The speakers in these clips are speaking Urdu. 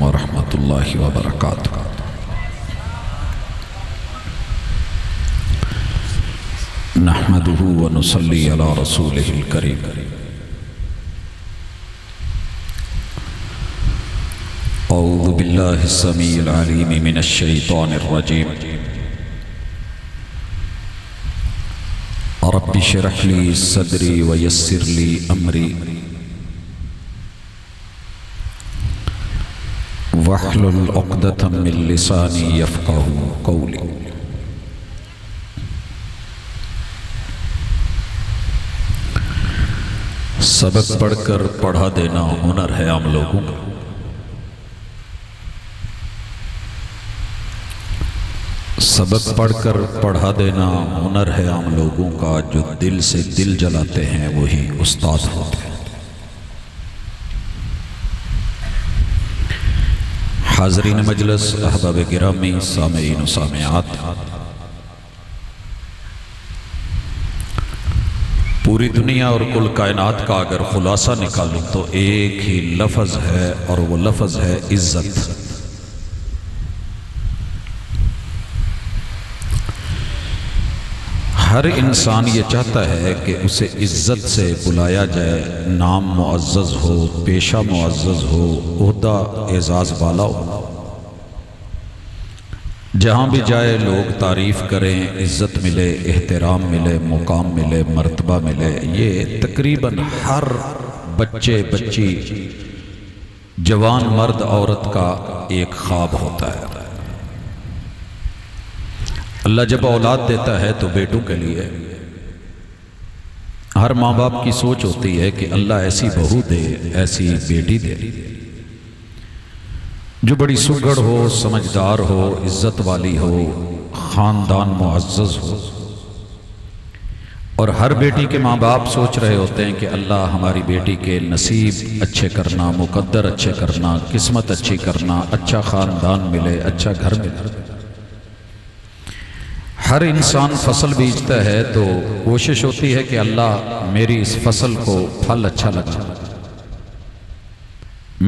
علیکم ورحمۃ اللہ وبرکاتہ۔ نحمدہ ونصلی علی رسولہ الکریم۔ اعوذ باللہ السمیع العلیم من الشیطان الرجیم۔ رب اشرح لی صدری ویسر لی امری واحلل عقدۃ من لسانی یفقہوا قولی۔ سبق پڑھ کر پڑھا دینا ہنر ہے عام لوگوں کا۔ سبق پڑھ کر پڑھا دینا ہنر ہے عام لوگوں کا، جو دل سے دل جلاتے ہیں وہی استاد ہوتے ہیں۔ حاضرین مجلس، احباب گرامی، سامعین و سامعات، پوری دنیا اور کل کائنات کا اگر خلاصہ نکالوں تو ایک ہی لفظ ہے، اور وہ لفظ ہے عزت۔ ہر انسان یہ چاہتا ہے کہ اسے عزت سے بلایا جائے، نام معزز ہو، پیشہ معزز ہو، عہدہ اعزاز والا ہو، جہاں بھی جائے لوگ تعریف کریں، عزت ملے، احترام ملے، مقام ملے، مرتبہ ملے۔ یہ تقریباً ہر بچے بچی، جوان مرد عورت کا ایک خواب ہوتا ہے۔ اللہ جب اولاد دیتا ہے تو بیٹوں کے لیے ہر ماں باپ کی سوچ ہوتی ہے کہ اللہ ایسی بہو دے، ایسی بیٹی دے جو بڑی سگڑ ہو، سمجھدار ہو، عزت والی ہو، خاندان معزز ہو۔ اور ہر بیٹی کے ماں باپ سوچ رہے ہوتے ہیں کہ اللہ ہماری بیٹی کے نصیب اچھے کرنا، مقدر اچھے کرنا، قسمت اچھی کرنا، اچھا خاندان ملے، اچھا گھر ملے۔ ہر انسان فصل بیجتا ہے تو کوشش ہوتی ہے کہ اللہ میری اس فصل کو پھل اچھا لگا،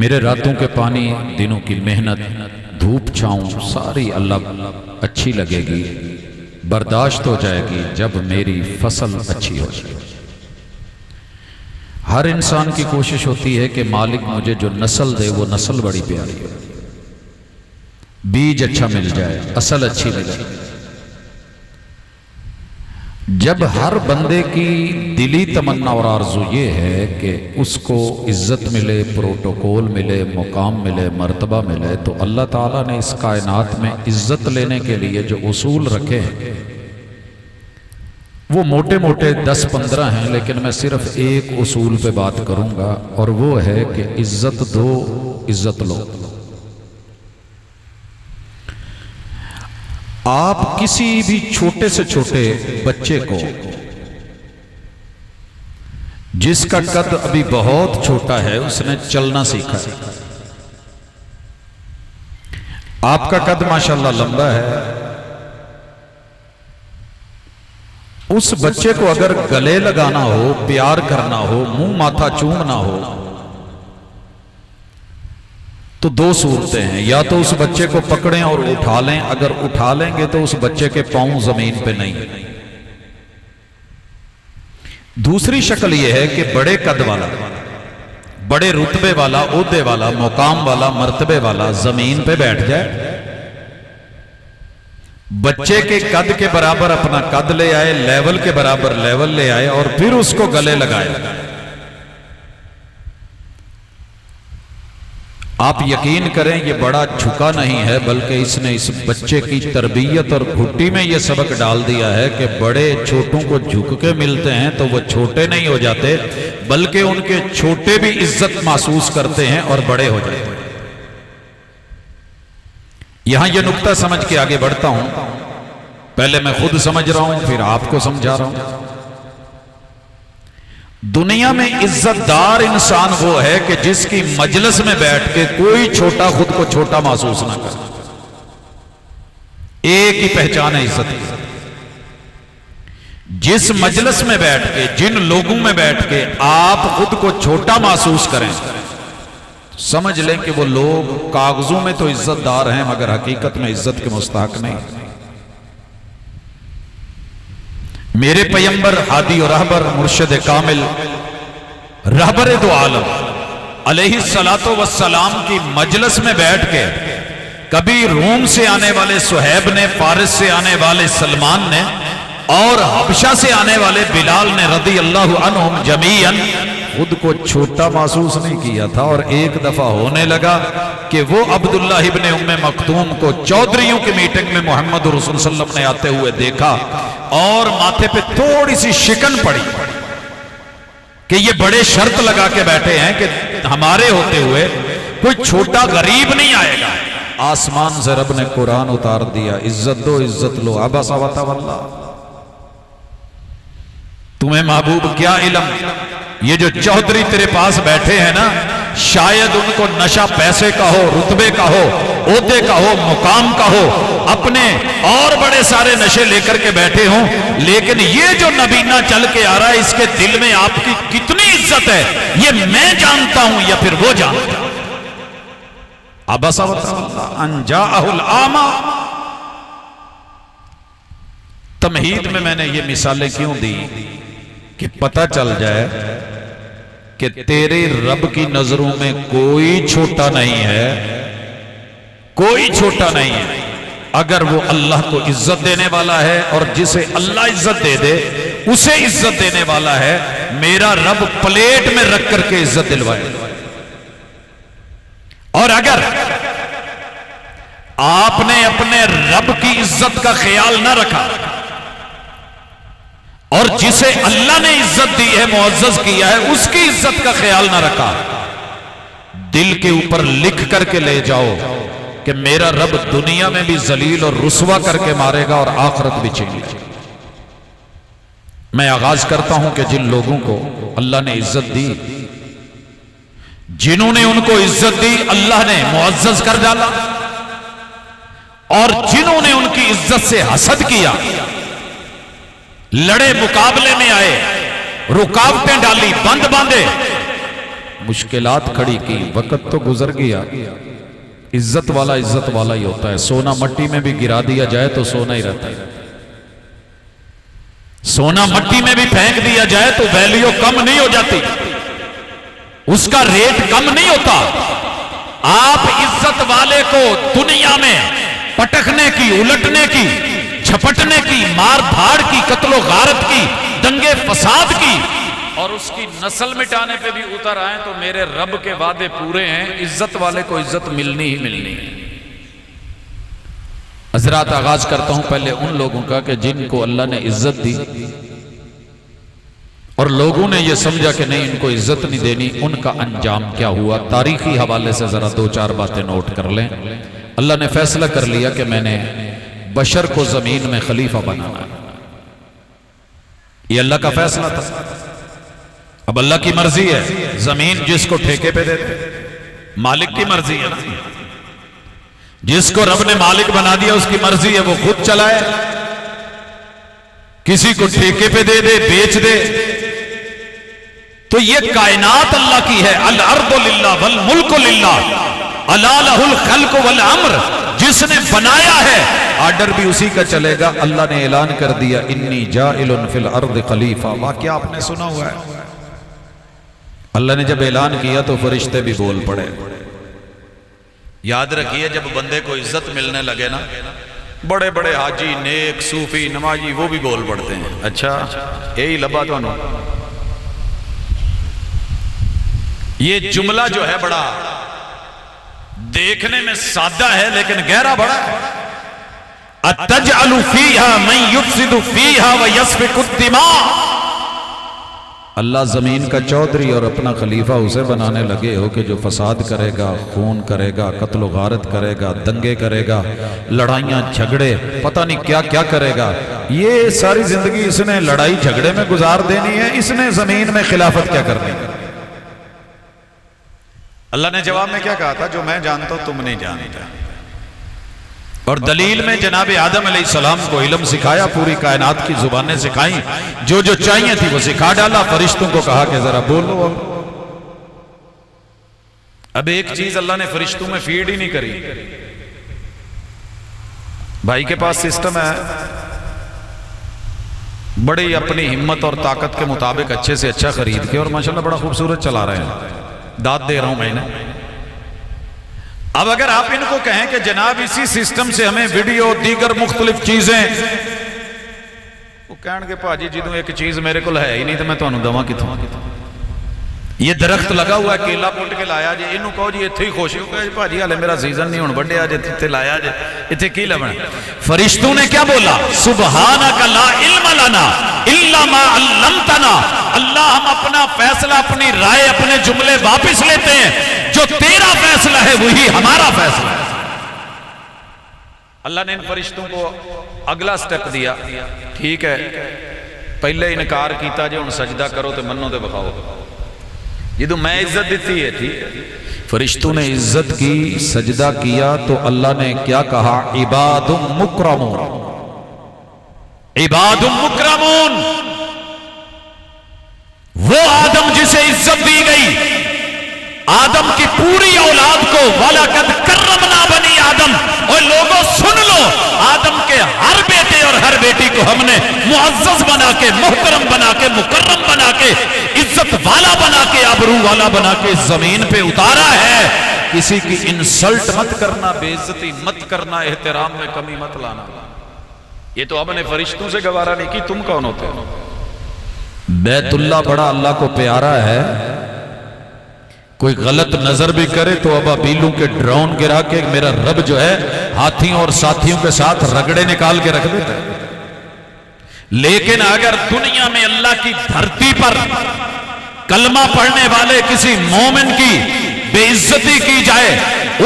میرے راتوں کے پانی، دنوں کی محنت، دھوپ چھاؤں ساری اللہ اچھی لگے گی، برداشت ہو جائے گی جب میری فصل اچھی ہو جائے۔ ہر انسان کی کوشش ہوتی ہے کہ مالک مجھے جو نسل دے وہ نسل بڑی پیاری ہو، بیج اچھا مل جائے، اصل اچھی لگے۔ جب ہر بندے کی دلی تمنا اور آرزو یہ ہے کہ اس کو عزت ملے، پروٹوکول ملے، مقام ملے، مرتبہ ملے، تو اللہ تعالیٰ نے اس کائنات میں عزت لینے کے لیے جو اصول رکھے ہیں وہ موٹے موٹے 10-15 ہیں، لیکن میں صرف ایک اصول پہ بات کروں گا، اور وہ ہے کہ عزت دو، عزت لو۔ آپ کسی بھی چھوٹے سے چھوٹے بچے کو، جس کا قد ابھی بہت چھوٹا ہے، اس نے چلنا سیکھا ہے، آپ کا قد ماشاءاللہ لمبا ہے، اس بچے کو اگر گلے لگانا ہو، پیار کرنا ہو، منہ ماتھا چومنا ہو تو دو صورتیں ہیں، یا تو اس بچے کو پکڑیں اور اٹھا لیں، اگر اٹھا لیں گے تو اس بچے کے پاؤں زمین پہ نہیں۔ دوسری شکل یہ ہے کہ بڑے قد والا، بڑے رتبے والا، عہدے والا، مقام والا، مرتبے والا زمین پہ بیٹھ جائے، بچے کے قد کے برابر اپنا قد لے آئے، لیول کے برابر لیول لے آئے، اور پھر اس کو گلے لگائے۔ آپ یقین کریں یہ بڑا جھکا نہیں ہے، بلکہ اس نے اس بچے کی تربیت اور گھٹی میں یہ سبق ڈال دیا ہے کہ بڑے چھوٹوں کو جھک کے ملتے ہیں تو وہ چھوٹے نہیں ہو جاتے، بلکہ ان کے چھوٹے بھی عزت محسوس کرتے ہیں اور بڑے ہو جاتے ہیں۔ یہاں یہ نکتہ سمجھ کے آگے بڑھتا ہوں، پہلے میں خود سمجھ رہا ہوں پھر آپ کو سمجھا رہا ہوں۔ دنیا میں عزت دار انسان وہ ہے کہ جس کی مجلس میں بیٹھ کے کوئی چھوٹا خود کو چھوٹا محسوس نہ کرے۔ ایک ہی پہچان ہے عزت کی، جس مجلس میں بیٹھ کے، جن لوگوں میں بیٹھ کے آپ خود کو چھوٹا محسوس کریں، سمجھ لیں کہ وہ لوگ کاغذوں میں تو عزت دار ہیں مگر حقیقت میں عزت کے مستحق نہیں۔ میرے پیمبر ہادی و رہبر مرشد کامل رہبر دو عالم علیہ السلام کی مجلس میں بیٹھ کے کبھی روم سے آنے والے صہیب نے، فارس سے آنے والے سلمان نے اور حبشہ سے آنے والے بلال نے رضی اللہ عنہم جمیعاً خود کو چھوٹا محسوس نہیں کیا تھا، اور ایک دفعہ ہونے لگا کہ وہ عبداللہ ابن ام مکتوم کو چودھریوں کی میٹنگ میں محمد رسول صلی اللہ علیہ وسلم نے آتے ہوئے دیکھا اور ماتھے پہ تھوڑی سی شکن پڑی کہ یہ بڑے شرط لگا کے بیٹھے ہیں کہ ہمارے ہوتے ہوئے کوئی چھوٹا غریب نہیں آئے گا۔ آسمان سے رب نے قرآن اتار دیا، عزت دو عزت لو، عبس وتولی۔ تمہیں محبوب کیا علم، یہ جو چودھری تیرے پاس بیٹھے ہیں نا، شاید ان کو نشہ پیسے کا ہو، رتبے کا ہو، عہدے کا ہو، مقام کا ہو، اپنے اور بڑے سارے نشے لے کر کے بیٹھے ہوں، لیکن یہ جو نبینا چل کے آ رہا ہے اس کے دل میں آپ کی کتنی عزت ہے یہ میں جانتا ہوں یا پھر وہ جانتا ہوں۔ عبس وتولی ان جاءہ الاعمی۔ تمہید میں میں نے یہ مثالیں کیوں دی کہ پتہ چل جائے کہ تیرے رب کی نظروں میں کوئی چھوٹا نہیں ہے، کوئی چھوٹا نہیں ہے اگر وہ اللہ کو عزت دینے والا ہے، اور جسے اللہ عزت دے دے اسے عزت دینے والا ہے۔ میرا رب پلیٹ میں رکھ کر کے عزت دلوائے۔ اور اگر آپ نے اپنے رب کی عزت کا خیال نہ رکھا اور جسے اللہ نے عزت دی ہے، معزز کیا ہے، اس کی عزت کا خیال نہ رکھا، دل کے اوپر لکھ کر کے لے جاؤ کہ میرا رب دنیا میں بھی ذلیل اور رسوا کر کے مارے گا اور آخرت بھی چھین لے گا۔ میں آغاز کرتا ہوں کہ جن لوگوں کو اللہ نے عزت دی، جنہوں نے ان کو عزت دی اللہ نے معزز کر ڈالا، اور جنہوں نے ان کی عزت سے حسد کیا، لڑے، مقابلے میں آئے، رکاوٹیں ڈالی، بند باندھے، مشکلات کھڑی کی، وقت تو گزر گیا۔ عزت والا ہی ہوتا ہے۔ سونا مٹی میں بھی گرا دیا جائے تو سونا ہی رہتا ہے، سونا مٹی میں بھی پھینک دیا جائے تو ویلیو کم نہیں ہو جاتی، اس کا ریٹ کم نہیں ہوتا۔ آپ عزت والے کو دنیا میں پٹکنے کی، الٹنے کی، جھپٹنے کی، مار دھاڑ کی، قتل و غارت کی، دنگے فساد کی، اور اس کی نسل مٹانے پہ بھی اتر آئیں تو میرے رب کے وعدے پورے ہیں، عزت والے کو عزت ملنی ہی ملنی ہے۔ حضرات آغاز کرتا ہوں پہلے ان لوگوں کا کہ جن کو اللہ نے عزت دی اور لوگوں نے یہ سمجھا کہ نہیں ان کو عزت نہیں دینی، ان کا انجام کیا ہوا۔ تاریخی حوالے سے ذرا دو چار باتیں نوٹ کر لیں۔ اللہ نے فیصلہ کر لیا کہ میں نے بشر کو زمین میں خلیفہ بنانا ہے، یہ اللہ کا فیصلہ تھا۔ اب اللہ کی مرضی ہے، زمین جس کو ٹھیکے پہ دیتے، مالک کی مرضی ہے نا، جس کو رب نے مالک بنا دیا اس کی مرضی ہے وہ خود چلائے، کسی کو ٹھیکے پہ دے دے، بیچ دے۔ تو یہ کائنات اللہ کی ہے، الارض للہ والملک للہ، الا لہ الخلق والامر، جس نے بنایا ہے آرڈر بھی اسی کا چلے گا۔ اللہ نے اعلان کر دیا انی جاعل فی الارض خلیفہ، واقعہ آپ نے سنا ہوا ہے۔ اللہ نے جب اعلان کیا تو فرشتے بھی بول پڑے۔ یاد رکھیے جب بندے کو عزت ملنے لگے نا، بڑے بڑے حاجی، نیک، صوفی، نمازی وہ بھی بول پڑتے ہیں۔ اچھا یہی لبا تو انہوں یہ جملہ جو ہے بڑا دیکھنے میں سادہ ہے لیکن گہرا بڑا ہے۔ اتجعل فیہا من یفسد فیہا ویسفک الدماء، اللہ زمین کا چودھری اور اپنا خلیفہ اسے بنانے لگے ہو کہ جو فساد کرے گا، خون کرے گا، قتل و غارت کرے گا، دنگے کرے گا، لڑائیاں جھگڑے، پتہ نہیں کیا کیا کرے گا۔ یہ ساری زندگی اس نے لڑائی جھگڑے میں گزار دینی ہے، اس نے زمین میں خلافت کیا کرنی ہے؟ اللہ نے جواب میں کیا کہا تھا؟ جو میں جانتا ہوں تم نہیں جانتا۔ اور دلیل میں جناب آدم علیہ السلام کو علم سکھایا، پوری کائنات کی زبانیں سکھائیں، جو جو چاہیے تھی وہ سکھا ڈالا، فرشتوں کو کہا کہ ذرا بولو۔ اب ایک چیز اللہ نے فرشتوں میں فیڈ ہی نہیں کری. بھائی کے پاس سسٹم ہے, بڑی اپنی ہمت اور طاقت کے مطابق اچھے سے اچھا خرید کے اور ماشاءاللہ بڑا خوبصورت چلا رہے ہیں, داد دے رہا ہوں میں انہیں. اب اگر آپ ان کو کہیں کہ جناب اسی سسٹم سے ہمیں ویڈیو دیگر مختلف چیزیں, وہ کہن گے پاجی جدوں ایک چیز میرے کو ہے ہی نہیں تو میں تو انہوں دواں کتوں. یہ درخت لگا ہوا ہے, کیلا پٹ کے لایا جے, انہوں کہو جی اتھے ہی خوشی ہو گیا, پاجی حالے میرا سیزن نہیں ہون بڑھے آجے اتھے لایا جے, اتھے کی لبنا. فرشتوں نے کیا بولا؟ سبحانک لا علم لنا الا ما علمتنا. اللہ ہم اپنا فیصلہ, اپنی رائے, اپنے جملے واپس لیتے ہیں, جو تیرا فیصلہ ہے وہی ہمارا فیصلہ ہے. اللہ نے ان فرشتوں کو اگلا سٹیپ دیا, ٹھیک ہے پہلے انکار کیتا جے, ان سجدہ کرو تو منو تے بخاؤ. یہ تو میں عزت دیتی ہے تھی, فرشتوں نے عزت کی, سجدہ کیا تو اللہ نے کیا کہا؟ عباد مکرمون, عباد مکرمون. وہ آدم جسے عزت دی گئی, آدم کی پوری اولاد کو وَلَقَدْ كَرَّمْنَا بَنِي آدم. اور لوگوں سن لو, آدم کے ہر بیٹے اور ہر بیٹی کو ہم نے معزز بنا کے, محترم بنا کے, مکرم بنا کے, عزت والا بنا کے, آبرو والا بنا کے زمین پہ اتارا ہے. کسی کی انسلٹ مت کرنا, بے عزتی مت کرنا, احترام میں کمی مت لانا. یہ تو اب نے فرشتوں سے گوارا نہیں کی, تم کون ہوتے ہو؟ بیت اللہ بڑا اللہ کو پیارا ہے, کوئی غلط نظر بھی کرے تو ابابیلوں کے ڈرون گرا کے میرا رب جو ہے ہاتھیوں اور ساتھیوں کے ساتھ رگڑے نکال کے رکھ دیتا ہے. لیکن اگر دنیا میں اللہ کی دھرتی پر کلمہ پڑھنے والے کسی مومن کی بے عزتی کی جائے,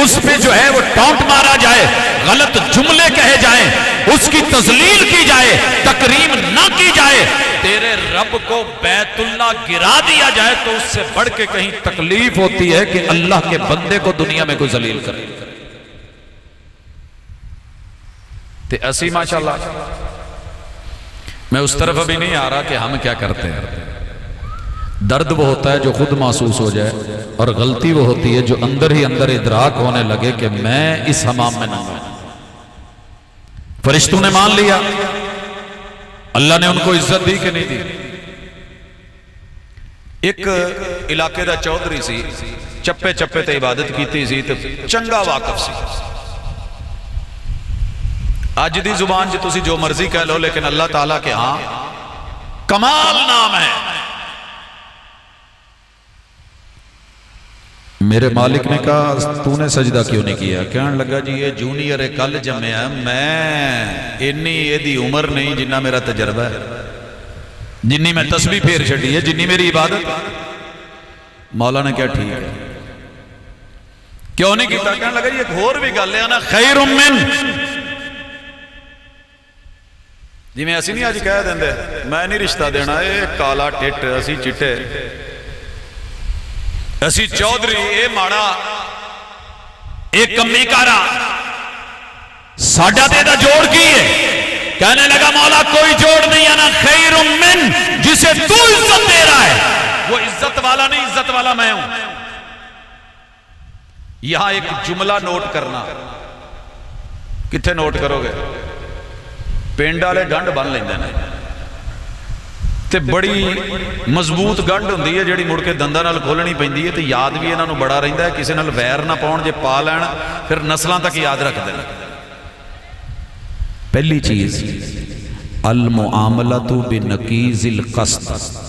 اس پہ جو ہے وہ ٹونٹ مارا جائے, غلط جملے کہے جائیں, اس کی تذلیل کی جائے, تکریم نہ کی جائے, تیرے رب کو بیت اللہ گرا دیا جائے, تو اس سے بڑھ کے کہیں تکلیف ہوتی ہے کہ اللہ کے بندے کو دنیا میں کوئی ذلیل کرے. تے اسی ماشاءاللہ, میں اس طرف ابھی نہیں آ رہا کہ ہم کیا کرتے ہیں. درد وہ ہوتا ہے جو خود محسوس ہو جائے, اور غلطی وہ ہوتی ہے جو اندر ہی اندر ادراک ہونے لگے کہ میں اس حمام میں نہ ہوں. فرشتوں نے مان لیا, اللہ نے ان کو عزت دی کہ نہیں دی. ایک علاقے دا چودھری سی, چپے چپے تے عبادت کیتی سی, تے چنگا واقف سی. آج دی زبان جی تسی جو مرضی کہہ لو, لیکن اللہ تعالیٰ کے ہاں کمال نام ہے. میرے مالک نے کہا تو نے سجدہ کیوں نہیں کیا؟ کہنے لگا جی یہ جونیئر کل جمع ہے, میں انی یہ دی عمر نہیں جنہ میرا تجربہ ہے, جنی میں تسبیح پھیر چھڑی ہے, جنی میری عبادت. مولا نے کیا ٹھیک ہے, کیوں نہیں کیتا؟ کہنے لگا جی ایک اور بھی گل ہے نا, خیر من, جی میں ایسی نہیں آج کہہ دیندے میں نہیں رشتہ دینا, اے کالا ٹٹ, اسی چٹے, اسی چودھری, اے ماڑا, اے کمی کارا, ساڑھا دے دا جوڑ کی ہے. کہنے لگا مولا کوئی جوڑ نہیں ہے نا, خیر من, جسے تو عزت دے رہا ہے وہ عزت والا نہیں, عزت والا میں ہوں. یہاں ایک جملہ نوٹ کرنا, کتھے نوٹ کرو گے؟ پینڈ والے گنڈ بن لیندے نے, تے بڑی مضبوط گنڈ ہوندی ہے جڑی مڑ کے دنداں نال کھولنی پیندی ہے, تے یاد بھی انہاں نوں بڑا رہندا ہے, کسے نال ویر نہ پاؤن, جے پا لین پھر نسلاں تک یاد رکھ دین. پہلی چیز المعاملۃ بنقیض القصد.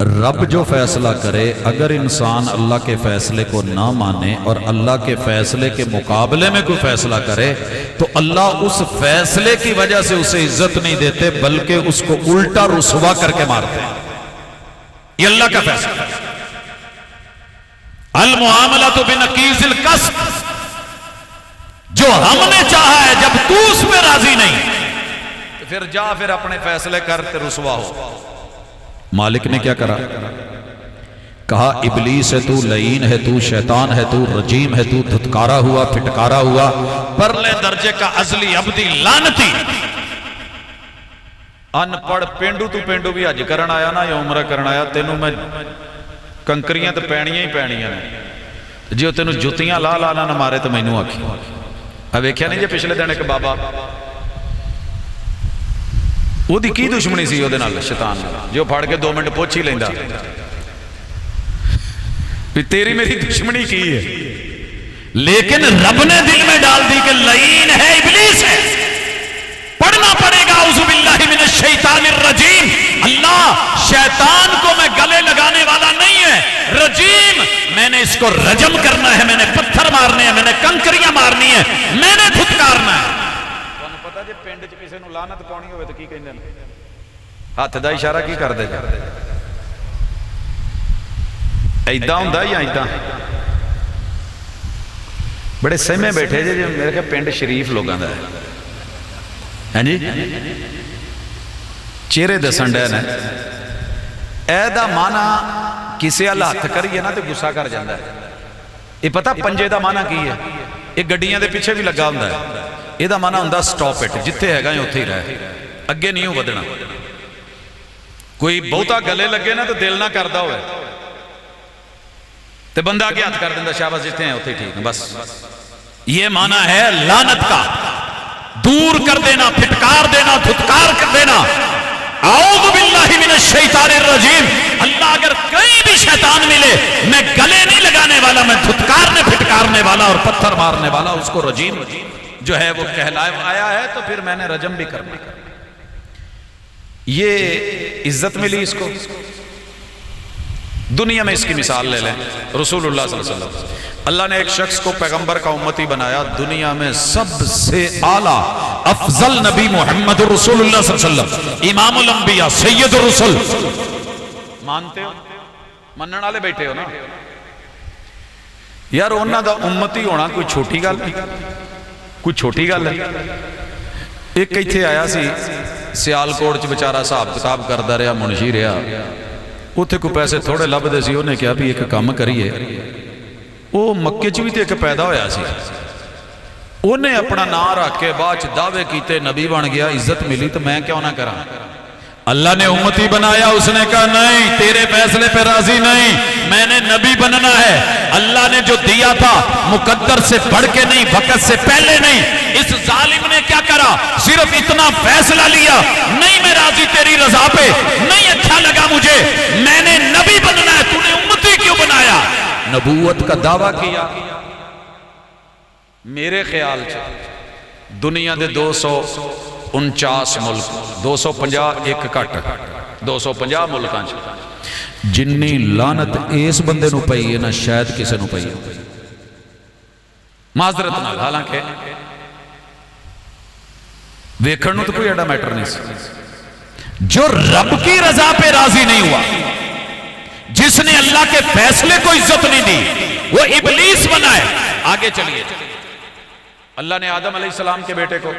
رب جو فیصلہ کرے, اگر انسان اللہ کے فیصلے کو نہ مانے اور اللہ کے فیصلے کے مقابلے میں کوئی فیصلہ کرے, تو اللہ اس فیصلے کی وجہ سے اسے عزت نہیں دیتے, بلکہ اس کو الٹا رسوا کر کے مارتے ہیں. یہ اللہ کا فیصلہ. المعاملۃ بنقیض القصد, جو ہم نے چاہا ہے, جب تو اس پہ راضی نہیں تو پھر جا پھر اپنے فیصلے کرتے رسوا ہو. مالک نے کیا کرا؟ کہا ابلیس ہے تو, لعین ہے تو, شیطان ہے تو, رجیم ہے تو, دھتکارا ہوا, پھٹکارا ہوا, پرلے درجے کا ازلی عبدی لعنتی, ان پڑھ پینڈو. تو پینڈو بھی حج کرن آیا نا یا عمرہ کرن آیا, تینوں میں کنکریاں تو پینیاں ہی پینیاں نے. جو تینوں جتیاں لا لا نہ مارے تو مینوں آکھی اب ویکھیا نہیں جی پچھلے دن ایک بابا وہ دی کی دشمنی سی وہ دے نال شیطان جو پھاڑ کے 2 منٹ پوچھ ہی لیندا بھی تیری میری دشمنی کی ہے لیکن رب نے دل میں ڈال دی کہ لعین ہے ابلیس ہے پڑھنا پڑے گا اعوذ باللہ من الشیطان الرجیم اللہ شیطان کو میں گلے لگانے والا نہیں ہے رجیم میں نے اس کو رجم کرنا ہے میں نے پتھر مارنے ہیں میں نے کنکریاں مارنی ہیں میں نے دھتکارنا ہے تانوں پتہ جے پنڈ وچ کسے نوں لعنت پاونی ہوے تے کی کہندے نے ہاتھ دا اشارہ کی کر دے ایداں ہوندا یا ایداں بڑے سہمے بیٹھے جی میرے کہ پنڈ شریف لوگاں دا ہے ہاں جی چہرے دسن ڈے نے اے دا مانا کسے اللہ ہاتھ کریے نا تے غصہ کر جاندا ہے یہ پتہ پنجے دا مانا کی ہے یہ گڈیاں دے پیچھے بھی لگا ہوندا ہے یہ دا مانا ہوندا سٹاپ اٹ جتھے ہے گا اوتھے ہی رہ اگے نہیں ودنا کوئی بہتا گلے لگے نا تو دل نہ کردا ہوئے تے بندہ آگے ہاتھ کر دیندا شاباش جتھے ہیں اوتھے ٹھیک ہے بس یہ مانا ہے لعنت کا دور کر دینا پھٹکار دینا دھتکار کر دینا اعوذ باللہ من الشیطان الرجیم اللہ اگر کہیں بھی شیطان ملے میں گلے نہیں لگانے والا میں دھتکارنے پھٹکارنے والا اور پتھر مارنے والا اس کو رجیم جو ہے وہ کہلایا آیا ہے تو پھر میں نے رجم بھی کرنا یہ عزت ملی اس کو دنیا میں اس کی مثال لے لیں رسول اللہ صلی اللہ علیہ وسلم اللہ نے ایک شخص کو پیغمبر کا امتی بنایا دنیا میں سب سے اعلیٰ افضل نبی محمد رسول اللہ صلی اللہ علیہ وسلم امام الانبیاء سید الرسل مانتے ہو منن والے بیٹھے ہو نا یار انہاں دا امتی ہونا کوئی چھوٹی گل کوئی چھوٹی گل ہے ایک ایتھے آیا سی سیالکوٹ چ بیچارہ صاحب کتاب کردا رہیا منشی رہیا اتنے کوئی پیسے تھوڑے لب دے سی انہیں کہا بھی ایک کام کریے وہ مکے چ بھی تے ایک پیدا ہویا سی انہیں اپنا نام رکھ کے بعد دعوے کیتے نبی بن گیا عزت ملی تو میں کیوں نہ کراں اللہ نے امتی بنایا اس نے کہا نہیں تیرے فیصلے پہ راضی نہیں میں نے نبی بننا ہے اللہ نے جو دیا تھا مقدر سے بڑھ کے نہیں وقت سے پہلے نہیں اس ظالم نے کیا کرا صرف اتنا فیصلہ لیا نہیں میں راضی تیری رضا پہ نہیں اچھا لگا مجھے میں نے نبی بننا ہے تو نے امتی کیوں بنایا نبوت کا دعویٰ کیا میرے خیال سے دنیا دے 249 ملک 250 ایک کٹ 250 ملکاں جنی لعنت اس بندے نو پئی ہے نا شاید کسے نو پئی ہے معذرت نال حالانکہ ویکھن نو تو کوئی ایڈا میٹر نہیں سی جو رب کی رضا پہ راضی نہیں ہوا جس نے اللہ کے فیصلے کو عزت نہیں دی وہ ابلیس بنا ہے آگے چلیے اللہ نے آدم علیہ السلام کے بیٹے کو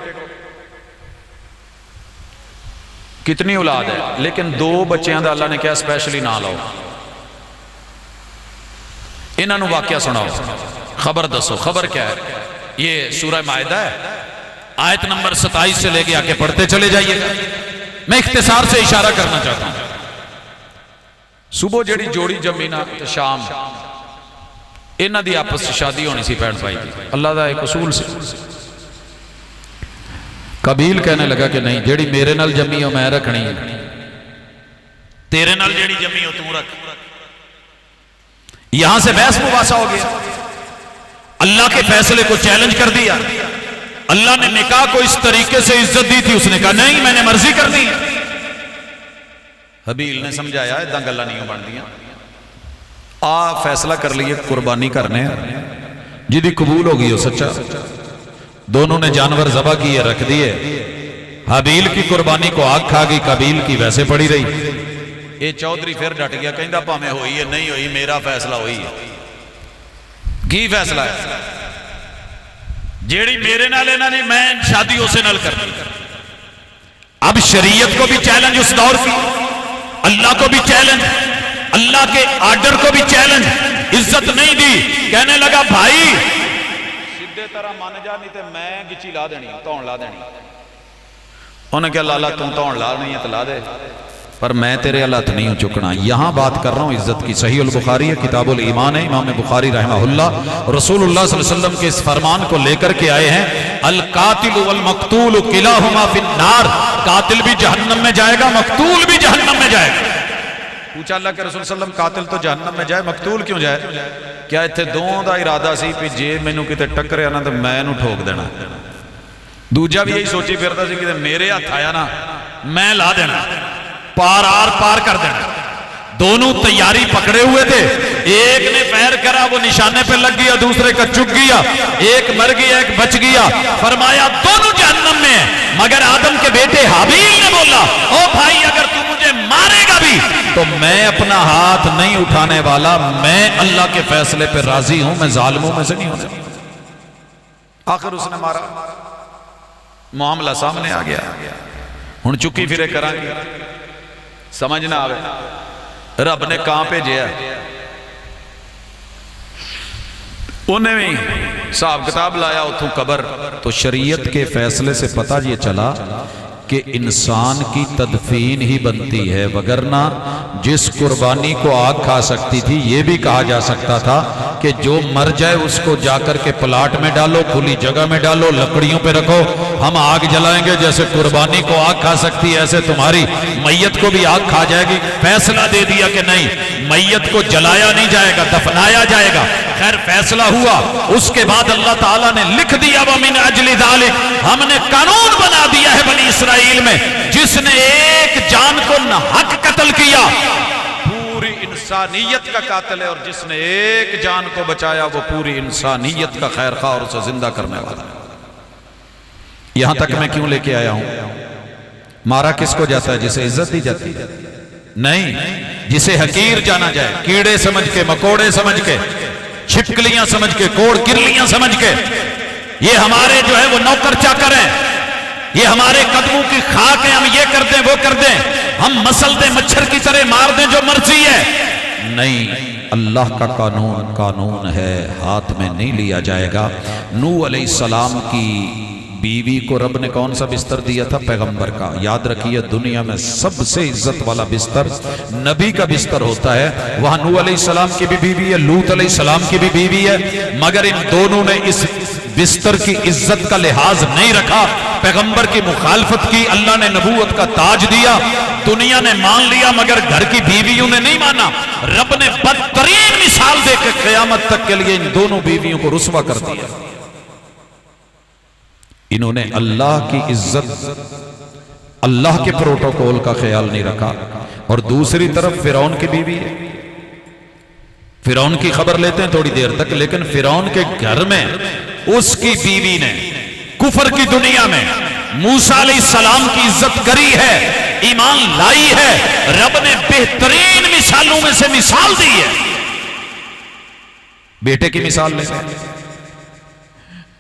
کتنی اولاد ہے لیکن 2 بچیاں دا اللہ نے کیا اسپیشلی نہ لاؤ انہاں نو واقعہ سناؤ خبر دسو خبر کیا ہے یہ سورہ مائدہ ہے آیت نمبر 27 سے لے کے آ کے پڑھتے چلے جائیے گا میں اختصار سے اشارہ کرنا چاہتا ہوں صبح جڑی جوڑی جمینا شام انہاں دی آپس سے شادی ہونی سی پہن پائی تھی اللہ دا ایک اصول سے قبیل کہنے لگا کہ نہیں جیڑی میرے نال جمی ہو میں رکھنی ہے تیرے نال جیڑی جمی ہو تو رکھ یہاں سے بحث مباحثہ ہو گیا اللہ کے فیصلے کو چیلنج کر دیا اللہ نے نکاح کو اس طریقے سے عزت دی تھی اس نے کہا نہیں میں نے مرضی کر دی حبیل نے سمجھایا ادھا گلا نہیں بن دیا فیصلہ کر لیے قربانی کرنے جدی قبول ہوگی ہو سچا دونوں نے جانور ذبح کیے رکھ دیے حبیل کی قربانی کو آگ کھا گئی قبیل کی ویسے پڑی رہی یہ چودھری پھر ڈٹ گیا کہندا پاویں ہوئی ہے نہیں ہوئی میرا فیصلہ ہوئی ہے کی فیصلہ ہے جیڑی میرے نال انہاں نے میں شادی اسے نال کر دی اب شریعت کو بھی چیلنج اس دور کی اللہ کو بھی چیلنج اللہ کے آرڈر کو بھی چیلنج عزت نہیں دی کہنے لگا بھائی سیدھے طرح مان جا نہیں تے میں گچی لا دینی تون لا دینی انہیں کہا لالا تم تون لا نہیں ہے تو لا دے پر میں تیرے اللہ نہیں ہوں چکنا. یہاں بات کر رہا ہوں عزت کی. صحیح البخاری ہے، کتاب الایمان ہے، امام بخاری رحمہ اللہ رسول اللہ صلی اللہ علیہ وسلم کے اس فرمان کو لے کر کے آئے ہیں، القاتل والمقتول کلاہما فی النار. قاتل بھی جہنم میں جائے گا، مقتول بھی جہنم میں جائے گا. پوچھا اللہ کے رسول صلی اللہ علیہ وسلم قاتل تو جہنم میں جائے، مقتول کیوں جائے؟ کیا اتنے دونوں دا ارادہ سی کہ جے مینوں کتے ٹکریا نا تو میں نو ٹھوک دینا. دوجا بھی یہی سوچی پھرتا سی کہ میرے ہاتھ آیا نا میں لا دینا، پار کر دینا. دونوں تیاری پکڑے ہوئے تھے. ایک نے پیر کرا، وہ نشانے پہ لگ گیا، دوسرے کا چک گیا. ایک مر گیا، ایک بچ گیا. فرمایا دونوں جہنم میں ہیں. مگر آدم کے بیٹے حابیل نے بولا، او بھائی اگر تو مجھے مارے گا بھی تو میں اپنا ہاتھ نہیں اٹھانے والا، میں اللہ کے فیصلے پہ راضی ہوں، میں ظالموں میں سے نہیں ہوں. آخر اس نے مارا، معاملہ سامنے آ گیا. ہن چکی پھرے کریں گے، سمجھ نہ آوے رب نے کہاں پہ جیا. انہیں بھی صاحب کتاب لایا اتھوں قبر. تو شریعت کے فیصلے سے پتہ یہ چلا کہ انسان کی تدفین ہی بنتی ہے، وگرنہ جس قربانی کو آگ کھا سکتی تھی یہ بھی کہا جا سکتا تھا کہ جو مر جائے اس کو جا کر کے پلاٹ میں ڈالو، کھلی جگہ میں ڈالو، لکڑیوں پہ رکھو، ہم آگ جلائیں گے. جیسے قربانی کو آگ کھا سکتی ہے ایسے تمہاری میت کو بھی آگ کھا جائے گی. فیصلہ دے دیا کہ نہیں، میت کو جلایا نہیں جائے گا، دفنایا جائے گا. خیر فیصلہ ہوا. اس کے بعد اللہ تعالیٰ نے لکھ دیا وَمِنْ أَجْلِ ذَلِكَ، ہم نے قانون بنا دیا ہے بنی اسرائیل میں، جس نے ایک جان کو ناحق قتل کیا پوری انسانیت کا قاتل ہے، اور جس نے ایک جان کو بچایا وہ پوری انسانیت کا خیر خواہ اور اسے زندہ کرنے والا ہے. یہاں تک میں کیوں لے کے آیا ہوں؟ مارا کس کو جاتا ہے؟ جسے عزت دی جاتی ہے نہیں، جسے حقیر جانا جائے، کیڑے سمجھ کے، مکوڑے سمجھ کے، چھپکلیاں سمجھ کے، کوڑ کرلیاں سمجھ کے. یہ ہمارے جو ہے وہ نوکر چاکر ہیں، یہ ہمارے قدموں کی خاک ہیں، ہم یہ کر دیں وہ کر دیں، ہم مسل دیں، مچھر کی طرح مار دیں، جو مرضی ہے. نہیں، اللہ کا قانون ہے، ہاتھ میں نہیں لیا جائے گا. نوح علیہ السلام کی بیوی کو رب نے کون سا بستر دیا تھا؟ پیغمبر کا. یاد رکھیے دنیا میں سب سے عزت والا بستر نبی کا بستر ہوتا ہے. وہاں نوح علیہ السلام کی بھی بیوی ہے، لوط علیہ السلام کی بھی بیوی ہے، مگر ان دونوں نے اس بستر کی عزت کا لحاظ نہیں رکھا، پیغمبر کی مخالفت کی. اللہ نے نبوت کا تاج دیا، دنیا نے مان لیا، مگر گھر کی بیویوں نے نہیں مانا. رب نے بدترین مثال دے کے قیامت تک کے لیے ان دونوں بیویوں کو رسوا کر دیا. انہوں نے اللہ کی عزت، اللہ کے پروٹوکول کا خیال نہیں رکھا. اور دوسری طرف فرعون کی بیوی ہے. فرعون کی خبر لیتے ہیں تھوڑی دیر تک، لیکن فرعون کے گھر میں اس کی بیوی نے کفر کی دنیا میں موسیٰ علیہ السلام کی عزت کری ہے، ایمان لائی ہے. رب نے بہترین مثالوں میں سے مثال دی ہے. بیٹے کی مثال لیں،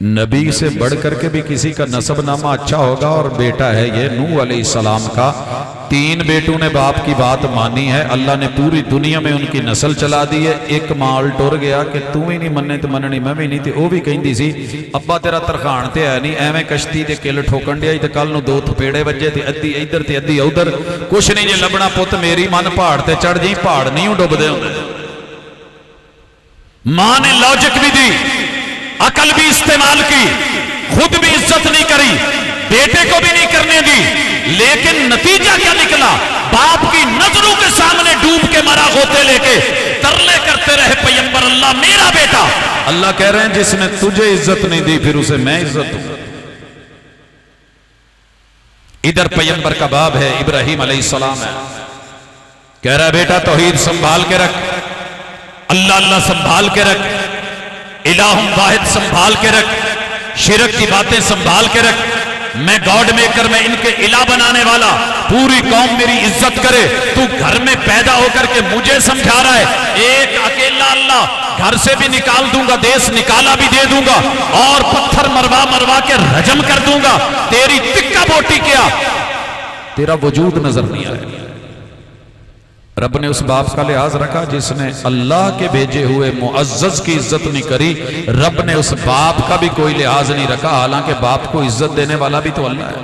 نبی سے بڑھ کر کے بھی کسی کا نسب نامہ اچھا ہوگا، اور بیٹا ہے یہ نوح علیہ السلام کا. 3 بیٹوں نے باپ کی بات مانی ہے، اللہ نے پوری دنیا میں ان کی نسل چلا دی ہے. ایک مال ٹر گیا کہ تو ہی نہیں مننے تو مننی میں بھی نہیں تھی. وہ بھی کہیں سی ابا تیرا ترخان تے ہے نہیں، ایویں کشتی دے کل ٹھوکن دیا تے کل نو 2 تھپیڑے وجے تے ادھی ادھر تے ادھی ادھر. کچھ نہیں جے لبنا پت میری من پہاڑ تے چڑھ جی، پہاڑ نہیں ڈوب دے ہوندے. ماں نے لاجک بھی دی، عقل بھی استعمال کی، خود بھی عزت نہیں کری، بیٹے کو بھی نہیں کرنے دی. لیکن نتیجہ کیا نکلا؟ باپ کی نظروں کے سامنے ڈوب کے مرا ہوتے لے کے ترلے کرتے رہے پیغمبر اللہ میرا بیٹا. اللہ کہہ رہے ہیں جس نے تجھے عزت نہیں دی پھر اسے میں عزت دوں. ادھر پیغمبر کا باب ہے، ابراہیم علیہ السلام ہے، کہہ رہا ہے بیٹا توحید سنبھال کے رکھ، اللہ اللہ سنبھال کے رکھ، الہ واحد سنبھال کے رکھ، شرک کی باتیں سنبھال کے رکھ. میں گاڈ میکر، میں ان کے الہ بنانے والا، پوری قوم میری عزت کرے. تو گھر میں پیدا ہو کر کے مجھے سمجھا رہا ہے ایک اکیلا اللہ، گھر سے بھی نکال دوں گا، دیس نکالا بھی دے دوں گا، اور پتھر مروا مروا کے رجم کر دوں گا. تیری تکہ بوٹی کیا، تیرا وجود نظر نہیں آئے. رب نے اس باپ کا لحاظ رکھا جس نے اللہ کے بھیجے ہوئے معزز کی عزت نہیں کری. رب نے اس باپ کا بھی کوئی لحاظ نہیں رکھا، حالانکہ باپ کو عزت دینے والا بھی تو اللہ ہے.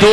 2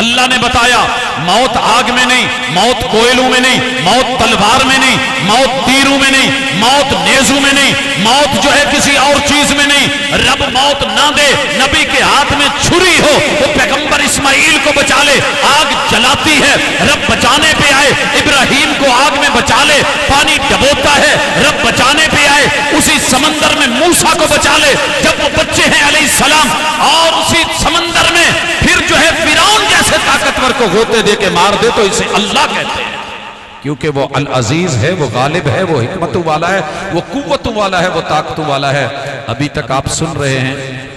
اللہ نے بتایا موت آگ میں نہیں، موت کوئلوں میں نہیں، موت تلوار میں نہیں، موت تیروں میں نہیں، موت نیزوں میں نہیں، موت جو ہے کسی اور چیز میں نہیں۔ رب موت نہ دے، نبی کے ہاتھ میں چھری ہو، وہ پیغمبر اسماعیل کو بچا لے، آگ جلاتی ہے رب بچانے پہ آئے، ابراہیم کو آگ میں بچا لے، پانی ڈبوتا ہے رب بچانے پہ آئے، اسی سمندر میں موسیٰ کو بچا لے جب وہ بچے ہیں علیہ السلام، اور اسی سمندر میں پھر جو ہے فرعون جیسے طاقتور کو غوطے دے کے مار دے تو اسے اللہ کہتے ہیں، کیونکہ وہ العزیز ہے، وہ غالب ہے، وہ حکمت والا ہے، وہ قوت والا ہے، وہ طاقت والا ہے۔ ابھی تک آپ سن رہے ہیں،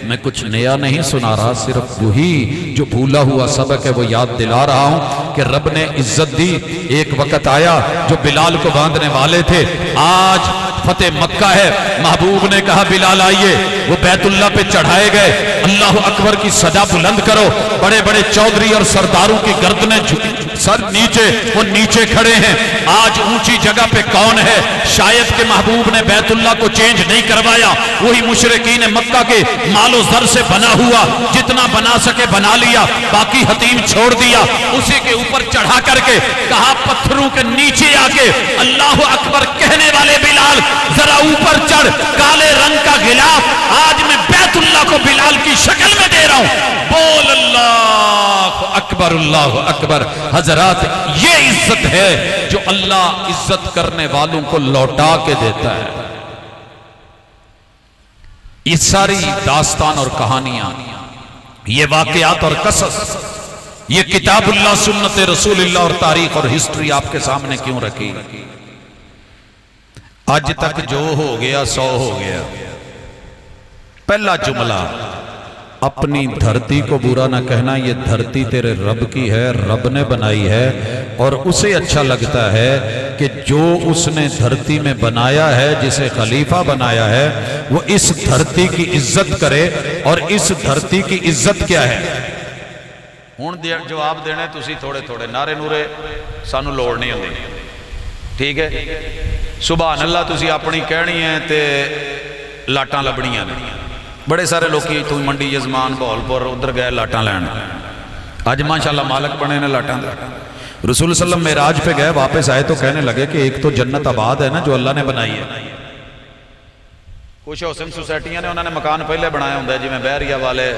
میں کچھ نیا نہیں سنا رہا، صرف وہی جو بھولا ہوا سبق ہے وہ یاد دلا رہا ہوں کہ رب نے عزت دی۔ ایک وقت آیا جو بلال کو باندھنے والے تھے، آج فتح مکہ ہے، محبوب نے کہا بلال آئیے، وہ بیت اللہ پہ چڑھائے گئے، اللہ اکبر کی صدا بلند کرو، بڑے بڑے چودھری اور سرداروں کی گردنیں سر نیچے، وہ نیچے کھڑے ہیں۔ آج اونچی جگہ پہ کون ہے؟ شاید کہ محبوب نے بیت اللہ کو چینج نہیں کروایا، وہی مشرکین مکہ کے مال و زر سے بنا ہوا، جتنا بنا سکے بنا لیا، باقی حتیم چھوڑ دیا، اسی کے اوپر چڑھا کر کے کہا پتھروں کے نیچے آ کے اللہ اکبر کہنے والے بلال ذرا اوپر چڑھ، کالے رنگ کا غلاف آج میں بیت اللہ کو بلال کی شکل میں دے رہا ہوں، بول اللہ اکبر اللہ اکبر۔ حضرات یہ عزت ہے جو اللہ عزت کرنے والوں کو لوٹا کے دیتا ہے۔ یہ ساری داستان اور کہانیاں، یہ واقعات اور قصص، یہ کتاب اللہ، سنت رسول اللہ اور تاریخ اور ہسٹری آپ کے سامنے کیوں رکھی؟ آج تک جو ہو گیا سو ہو گیا۔ پہلا جملہ، اپنی دھرتی کو برا نہ کہنا، یہ دھرتی تیرے رب کی ہے، رب نے بنائی ہے، اور اسے اچھا لگتا ہے کہ جو اس نے دھرتی میں بنایا ہے، جسے خلیفہ بنایا ہے، وہ اس دھرتی کی عزت کرے۔ اور اس دھرتی کی عزت کیا ہے؟ ہون جواب دینے تسی تھوڑے تھوڑے، نعرے نورے سانو لوڑ نہیں ہوندی، ٹھیک ہے؟ سبحان اللہ تسی اپنی کہنی ہے تے لاٹاں لبنیاں نے۔ بڑے سارے لوکی تو منڈی یزمان بہول پور ادھر گئے لاٹاں لین، آج ماشاءاللہ مالک بنے نے لاٹاں دے۔ رسول صلی اللہ علیہ وسلم معراج پہ گئے، واپس آئے تو کہنے لگے کہ ایک تو جنت آباد ہے نا جو اللہ نے بنائی ہے۔ کچھ ہاؤسنگ سوسائٹیاں نے انہوں نے مکان پہلے بنایا ہوندہ ہے، جی میں بحریہ والے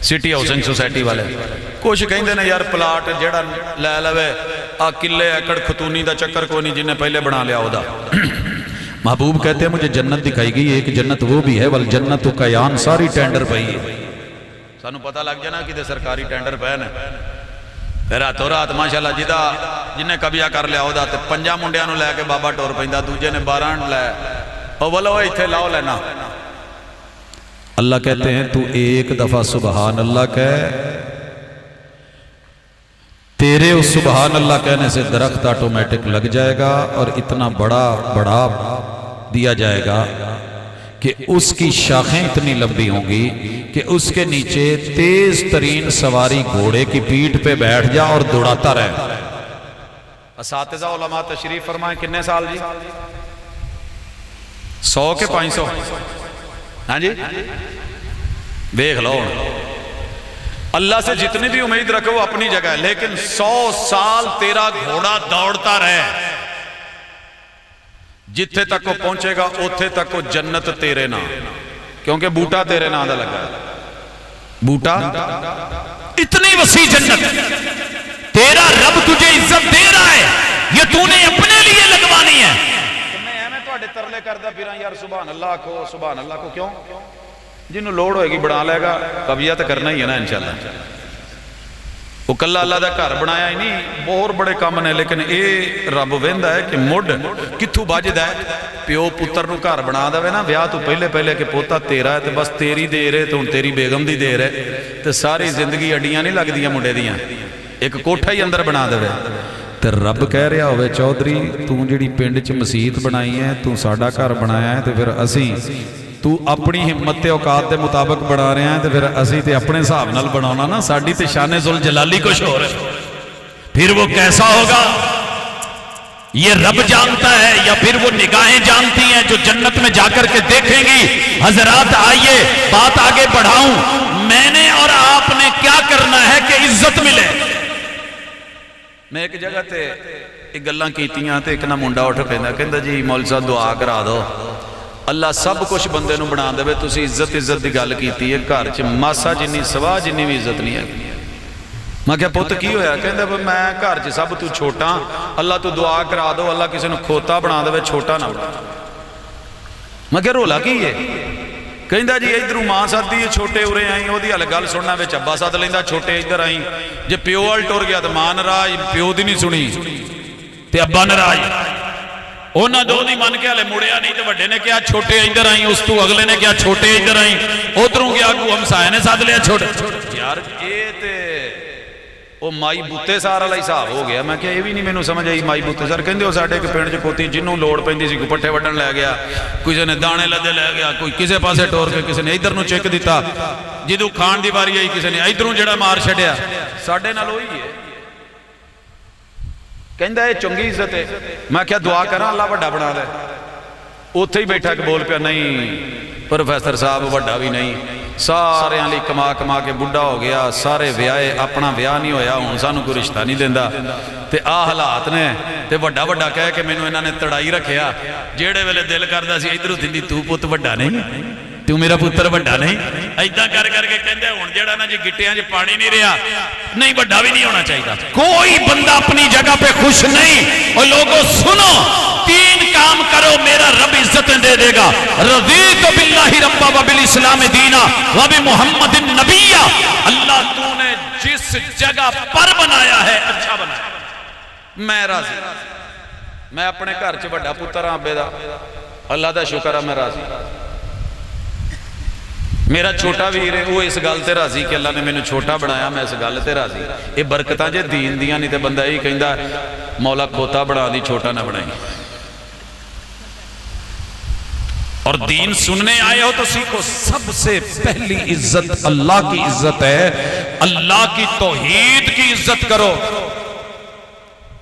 سٹی ہاؤسنگ سوسائٹی والے، کچھ کہیں دے نا یار پلاٹ جیڑا لے لوے قلے ایکڑ خطونی دا چکر کوئی نہیں جنہیں پہلے بنا لیا ہو دا۔ محبوب کہتے ہیں مجھے جنت دکھائی گئی، ایک جنت وہ بھی ہے والجنت قیان، ساری ٹینڈر پئی ہے، سانو پتہ لگ جانا کہ دے سرکاری ٹینڈر پہن ہے۔ پھر راتوں رات ماشاءاللہ جنہیں قبضہ کر لیا ہو دا تے 5 منڈیاں نو لے کے بابا ٹور پیندا، دوجے نے 12 لے او بولو ایتھے لاؤ لینا۔ اللہ کہتے ہیں تو ایک دفعہ سبحان اللہ کہے، تیرے اس سبحان اللہ کہنے سے درخت آٹومیٹک لگ جائے گا، اور اتنا بڑا بڑا دیا جائے گا کہ اس کی شاخیں اتنی لمبی ہوں گی کہ اس کے نیچے تیز ترین سواری گھوڑے کی پیٹھ پہ بیٹھ جا اور دوڑاتا رہے۔ اساتذہ علماء تشریف فرمائیں، کتنے سال جی؟ 100 کے 500؟ ہاں جی دیکھ لو، اللہ سے جتنی بھی امید رکھو وہ اپنی جگہ ہے، لیکن 100 سال تیرا گھوڑا دوڑتا رہے، جتھے تک وہ پہنچے گا اتھے تک وہ جنت تیرے نا، کیونکہ بوٹا تیرے نا دا لگا ہے، بوٹا اتنی وسیع جنت، تیرا رب تجھے عزت دے رہا ہے، یہ تو نے اپنے لیے لگوانی ہے۔ میں ایمیں تو اڈے ترلے کردہ پھراں یار سبحان اللہ کو کیوں؟ جنہوں لوڑ ہوئے گی بڑھا لے گا، قبیہ تو کرنا ہی ہے نا انشاءاللہ۔ وہ کلہ اللہ دا گھر بنایا ہی نہیں، بہت بڑے کام نے، لیکن اے رب ویندہ ہے کہ مڈ کتھو باجدہ ہے، پیو پتر نو گھر بنا دے نا بیاہ تو پہلے کہ پوتا تیرا ہے تو بس تیری دے رہے تو تیری بیگم دی دے رہے تو ساری زندگی اڈیاں نہیں لگ دیا مڈے دیاں، ایک کوٹھا ہی اندر بنا دے تو رب کہہ رہا ہوئے چودھری تو جڑی پنڈ چ مسیت بنائی ہے، تو ساڈا گھر بنایا ہے، تو پھر اسی تو اپنی ہمت اوقات دے مطابق بنا رہے ہیں، تو پھر اسی تے اپنے صاحب نال بناونا نا، ساڈی تے شان ذوالجلالی کچھ ہو رہا ہے، پھر وہ کیسا ہوگا یہ رب جانتا ہے، یا پھر وہ نگاہیں جانتی ہیں جو جنت میں جا کر کے دیکھیں گی۔ حضرات آئیے بات آگے بڑھاؤں، میں نے اور آپ نے کیا کرنا ہے کہ عزت ملے؟ میں ایک جگہ تے ایک گلاں کیتیاں تے ایک نہ منڈا اٹھ پیندا کہندا جی مول صاحب دعا کرا دو اللہ سب کچھ بندے نو بنا دے تسی عزت دی گل کیتی ہے گھر چ ماسا جنی سوا جنی بھی عزت نہیں ہے میں کہا پتر کی ہویا کہندا میں گھر چ سب تو چھوٹا اللہ تو دعا کرا دو اللہ کسی نو کھوتا بنا دے چھوٹا نہ بنا میں کہا رولا کی ہے کہندا جی ادھروں ماں سدی چھوٹے ارے آئی وہی ہل گل سننا وچ ابا سد لیندا چھوٹے ادھر آئی جے پیو وال ٹر گیا تو ماں ناراض پیو دی نہیں سنی تے ابا ناراض انہاں دو دی من کے ہلے مڑیا نہیں تے وڈے نے کہا چھوٹے ادھر آئی اس تو اگلے نے کہا چھوٹے ادھر آئی ادھروں گیا کو ہمسائے نے سد لیا چھوٹے یار اے تے وہ مائی بوتے سار والا حساب ہو گیا میں کہا یہ بھی نہیں مینوں سمجھ آئی مائی بوتے سار کہندے ہو ساڈے ایک پنڈ چ کوتی جنوں لوڑ پیندی سی کوئی پٹھے وڈن لے گیا کسی نے دانے لدے لے گیا کوئی کسے پاسے ٹور کے کسی نے ادھر نو چیک دیتا جدوں کھان دی باری آئی کسی نے ادھروں جڑا مار چھڈیا ساڈے نال ہوئی ہے کہندا اے چنگی عزت ہے میں کیا دعا کراں اللہ وڈا بنا دے اوتھے ہی بیٹھا کہ بول پیا نہیں پروفیسر صاحب وڈا بھی نہیں سارے علی کما کما کے بڑھا ہو گیا سارے ویائے اپنا ویاہ نہیں ہویا ہوں سانو کوئی رشتہ نہیں دیندا تے آ حالات نے تے وڈا وڈا کہہ کے مینوں انہاں نے تڑائی رکھیا جیڑے ویلے دل کردا سی ادھروں دندی تو پت وڈا نہیں تو میرا پتر وڈا نہیں ایداں کر کے کہندے ہن جیڑا نا جی گٹیاں وچ پانی نہیں رہیا نہیں وڈا بھی نہیں ہونا چاہیے کوئی بندہ اپنی جگہ پہ خوش نہیں اور لوگوں سنو تین کام کرو میرا رب عزتیں دے دے گا رضیت باللہ ربا و بالاسلام دینا و بمحمد النبی اللہ تو نے جس جگہ پر بنایا ہے اچھا بنایا میں راضی میں اپنے گھر چ وڈا پتر ہاں ابے دا اللہ دا شکر ہے میں راضی میرا چھوٹا ویر ہے وہ اس گل تے راضی کہ اللہ نے مینوں چھوٹا بنایا میں اس گل تے راضی یہ برکتاں جے دین دیاں نہیں تے بندہ یہی کہندا مولا کھوتا بنا دی چھوٹا نہ بنائی اور دین سننے آئے ہو تو سیکھو سب سے پہلی عزت اللہ کی عزت ہے اللہ کی توحید کی عزت کرو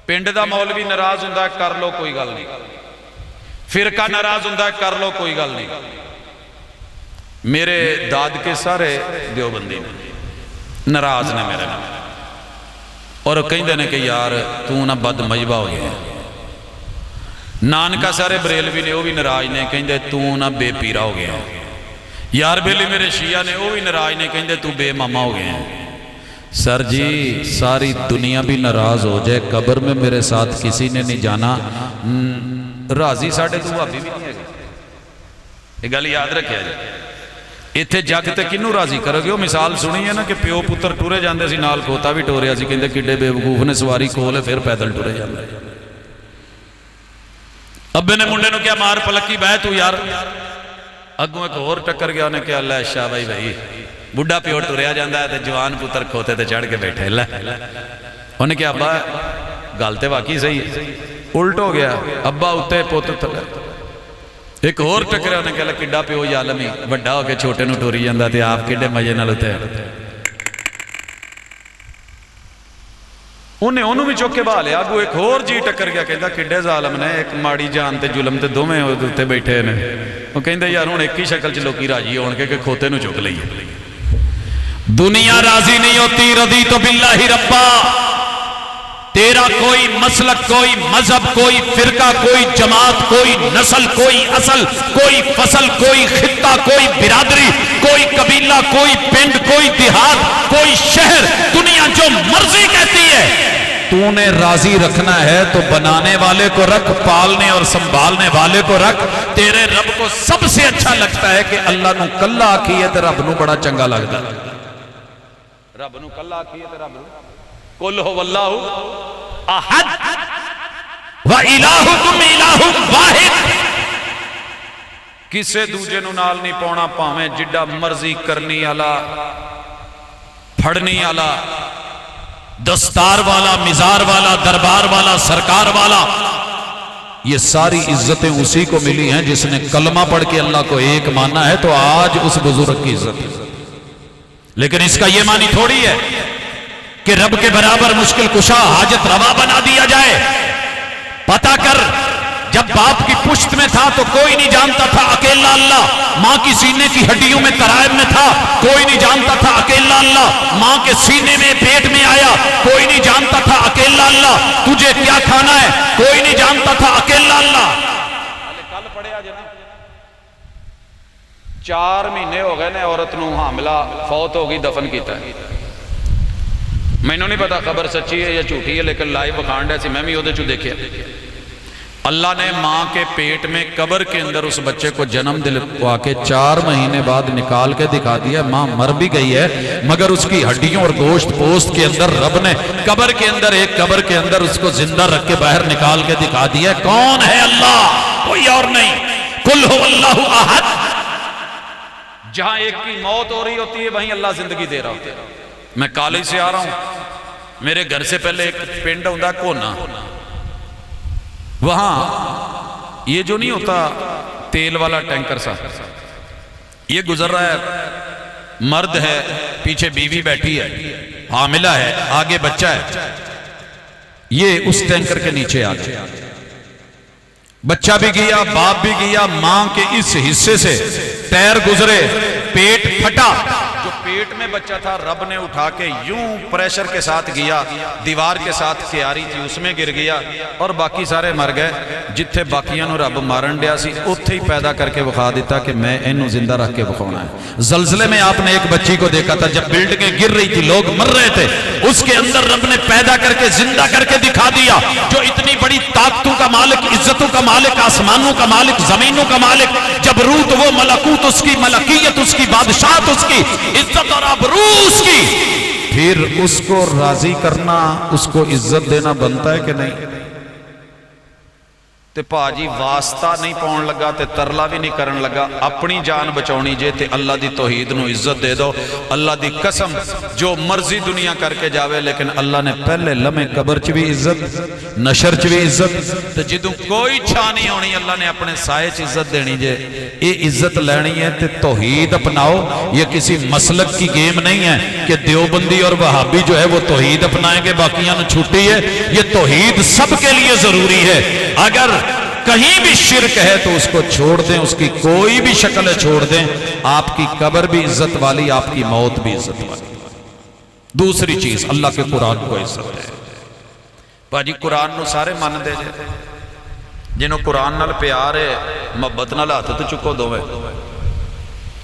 پنڈ دا مولوی ناراض ہوندا ہے کر لو کوئی گل نہیں فرقہ ناراض ہوندا ہے کر لو کوئی گل نہیں میرے داد کے سارے دیوبندی نے ناراض نے میرے نام اور کہیں دینے کہ یار تو نہ بد مجبہ ہو گیا نانکہ سارے بریلوی نے وہ بھی ناراض نے کہیں دے تو نہ بے پیرا ہو گیا یار بیلی میرے شیعہ نے وہ بھی ناراض نے کہیں دے تو بے ماما ہو گیا سر جی ساری دنیا بھی ناراض ہو جائے قبر میں میرے ساتھ کسی نے نہیں جانا راضی ساڑھے تو بھابی بھی نہیں ہے یہ گل یاد رکھیا جائے اتھے جگ تے کنوں راضی کرو گے وہ مثال سنی ہے نا کہ پیو پتر ٹورے جاندے سی نال کھوتا بھی ٹوریا سی کہندے کڈے بے وقوف نے سواری کھولے پھر پیدل ٹورے جاندے ابے نے منڈے نو کیا مار پلکی بہ تو یار اگوں ایک اور ٹکر گیا انہیں کیا اللہ شاہ بھائی بھائی بڑھا پیو ٹوریا جاندہ ہے تے جوان پتر کھوتے تے چڑھ کے بیٹھے انہیں کیا ابا گالتے واقعی صحیح ہے الٹ ہو گیا ابا اتے پوت تھلے ایک اور ٹکرے انہیں کہا کڈا پیو یا عالمی بڑھا ہو کے چھوٹے نو ٹوری جاندہ تے آپ کڈے مجھے نہ لتے انہوں بھی چوکے بالے آگو ایک اور جی ٹکر گیا کہتا کڈے ظالم نے ایک ماڑی جان تے جلم تے دو میں ہوتے بیٹھے نے وہ کہتا یار ہون ایک ہی شکل چلو کی راجی ہون کے کھوتے نو چک لئیے دنیا راضی نہیں ہوتی رضیت باللہ ربا تیرا کوئی مسلک کوئی مذہب کوئی فرقہ کوئی جماعت کوئی نسل کوئی اصل کوئی فصل کوئی خطہ کوئی برادری کوئی قبیلہ کوئی پنڈ کوئی دیہات کوئی شہر دنیا جو مرضی کہتی ہے تو نے راضی رکھنا ہے تو بنانے والے کو رکھ پالنے اور سنبھالنے والے کو رکھ تیرے رب کو سب سے اچھا لگتا ہے کہ اللہ نو کلہ آکھی ہے تو رب نو بڑا چنگا لگتا ہے رب نو کلہ آکھی ہے تو رب نو قل هو اللہ احد وَإِلَٰهُكُمْ إِلَٰهٌ وَاحِدٌ کسے دوجے نو نال نہیں پونا پاویں جڈا مرضی کرنی علا پھڑنی علا دستار والا مزار والا دربار والا سرکار والا یہ ساری عزتیں اسی کو ملی ہیں جس نے کلمہ پڑھ کے اللہ کو ایک مانا ہے تو آج اس بزرگ کی عزت ہے لیکن اس کا یہ معنی تھوڑی ہے کہ رب کے برابر مشکل کشا حاجت روا بنا دیا جائے پتہ کر جب باپ کی پشت میں تھا تو کوئی نہیں جانتا تھا، اکیلا اللہ۔ ماں کی سینے کی ہڈیوں میں ترائب میں تھا، کوئی نہیں جانتا تھا، اکیلا اللہ۔ ماں کے سینے میں پیٹ میں آیا، کوئی نہیں جانتا تھا، اکیلا اللہ۔ تجھے کیا کھانا ہے کوئی نہیں جانتا تھا، اکیلا اللہ۔ کل پڑھیا جنا 4 مہینے ہو گئے نے عورت نو حاملہ فوت ہو گئی، دفن کیتا ہے۔ میں نہیں پتا خبر سچی ہے یا جھوٹی ہے، لیکن لائیو وکھان سی، میں بھی وہ دیکھیا۔ اللہ نے ماں کے پیٹ میں قبر کے اندر اس بچے کو جنم دلوا کے 4 مہینے بعد نکال کے دکھا دیا۔ ماں مر بھی گئی ہے مگر اس کی ہڈیوں اور گوشت پوست کے اندر رب نے قبر کے اندر، ایک قبر کے اندر اس کو زندہ رکھ کے باہر نکال کے دکھا دیا۔ کون ہے اللہ؟ کوئی اور نہیں۔ قل هو اللہ احد۔ جہاں ایک کی موت ہو رہی ہوتی ہے وہیں اللہ زندگی دے رہا ہوتا ہے۔ میں کالج سے آ رہا ہوں، میرے گھر سے پہلے ایک پنڈ ہوتا کونا، وہاں یہ جو نہیں ہوتا تیل والا ٹینکر سا، یہ گزر رہا ہے، مرد ہے، پیچھے بیوی بیٹھی ہے، حاملہ ہے، آگے بچہ ہے، یہ اس ٹینکر کے نیچے آ گیا۔ بچہ بھی گیا، باپ بھی گیا، ماں کے اس حصے سے ٹائر گزرے، پیٹ پھٹا۔ جو پیٹ میں بچہ تھا رب نے اٹھا کے یوں پریشر کے ساتھ گیا، دیوار کے ساتھ کیاری تھی اس میں گر گیا، اور باقی سارے مر گئے۔ جتھے باقیاں نو رب مارن دیا سی اتھے ہی پیدا کر کے بخا دیتا کہ میں انہوں زندہ رکھ کے بخونا ہے۔ زلزلے میں آپ نے ایک بچی کو دیکھا تھا، جب بلڈنگیں گر رہی تھی، لوگ مر رہے تھے، اس کے اندر رب نے پیدا کر کے زندہ کر کے دکھا دیا۔ جو اتنی بڑی طاقتوں کا مالک، عزتوں کا مالک، آسمانوں کا مالک، زمینوں کا مالک، جبروت وہ ملکوت اس کی، ملکیت اس کی، بادشاہت اس کی، عزت اور آبرو اس کی، پھر اس کو راضی کرنا، اس کو عزت دینا بنتا ہے کہ نہیں؟ تے پاجی واسطہ نہیں پاؤن لگا تے ترلا بھی نہیں کرن لگا، اپنی جان بچاؤنی جے تے اللہ دی توحید نو عزت دے دو۔ اللہ دی قسم جو مرضی دنیا کر کے جاوے، لیکن اللہ نے پہلے لمحے قبر چ بھی عزت، نشر چ بھی عزت، تے جدوں کوئی چھا نہیں ہونی اللہ نے اپنے سائے چ عزت دینی۔ جے یہ عزت لینی ہے تے توحید اپناؤ۔ یہ کسی مسلک کی گیم نہیں ہے کہ دیوبندی اور وہابی جو ہے وہ توحید اپنائیں گے باقیاں نو چھوٹی ہے۔ یہ توحید سب کے لیے ضروری ہے۔ اگر کہیں بھی شرک ہے تو اس کو چھوڑ دیں، اس کی کوئی بھی شکل ہے چھوڑ دیں، آپ کی قبر بھی عزت والی، آپ کی موت بھی عزت والی۔ دوسری چیز اللہ کے قرآن کو عزت ہے۔ باجی قرآن نو سارے مان دے جے، جنہوں قرآن نال پیار ہے، محبت نال ہاتھ تو چکو دوویں۔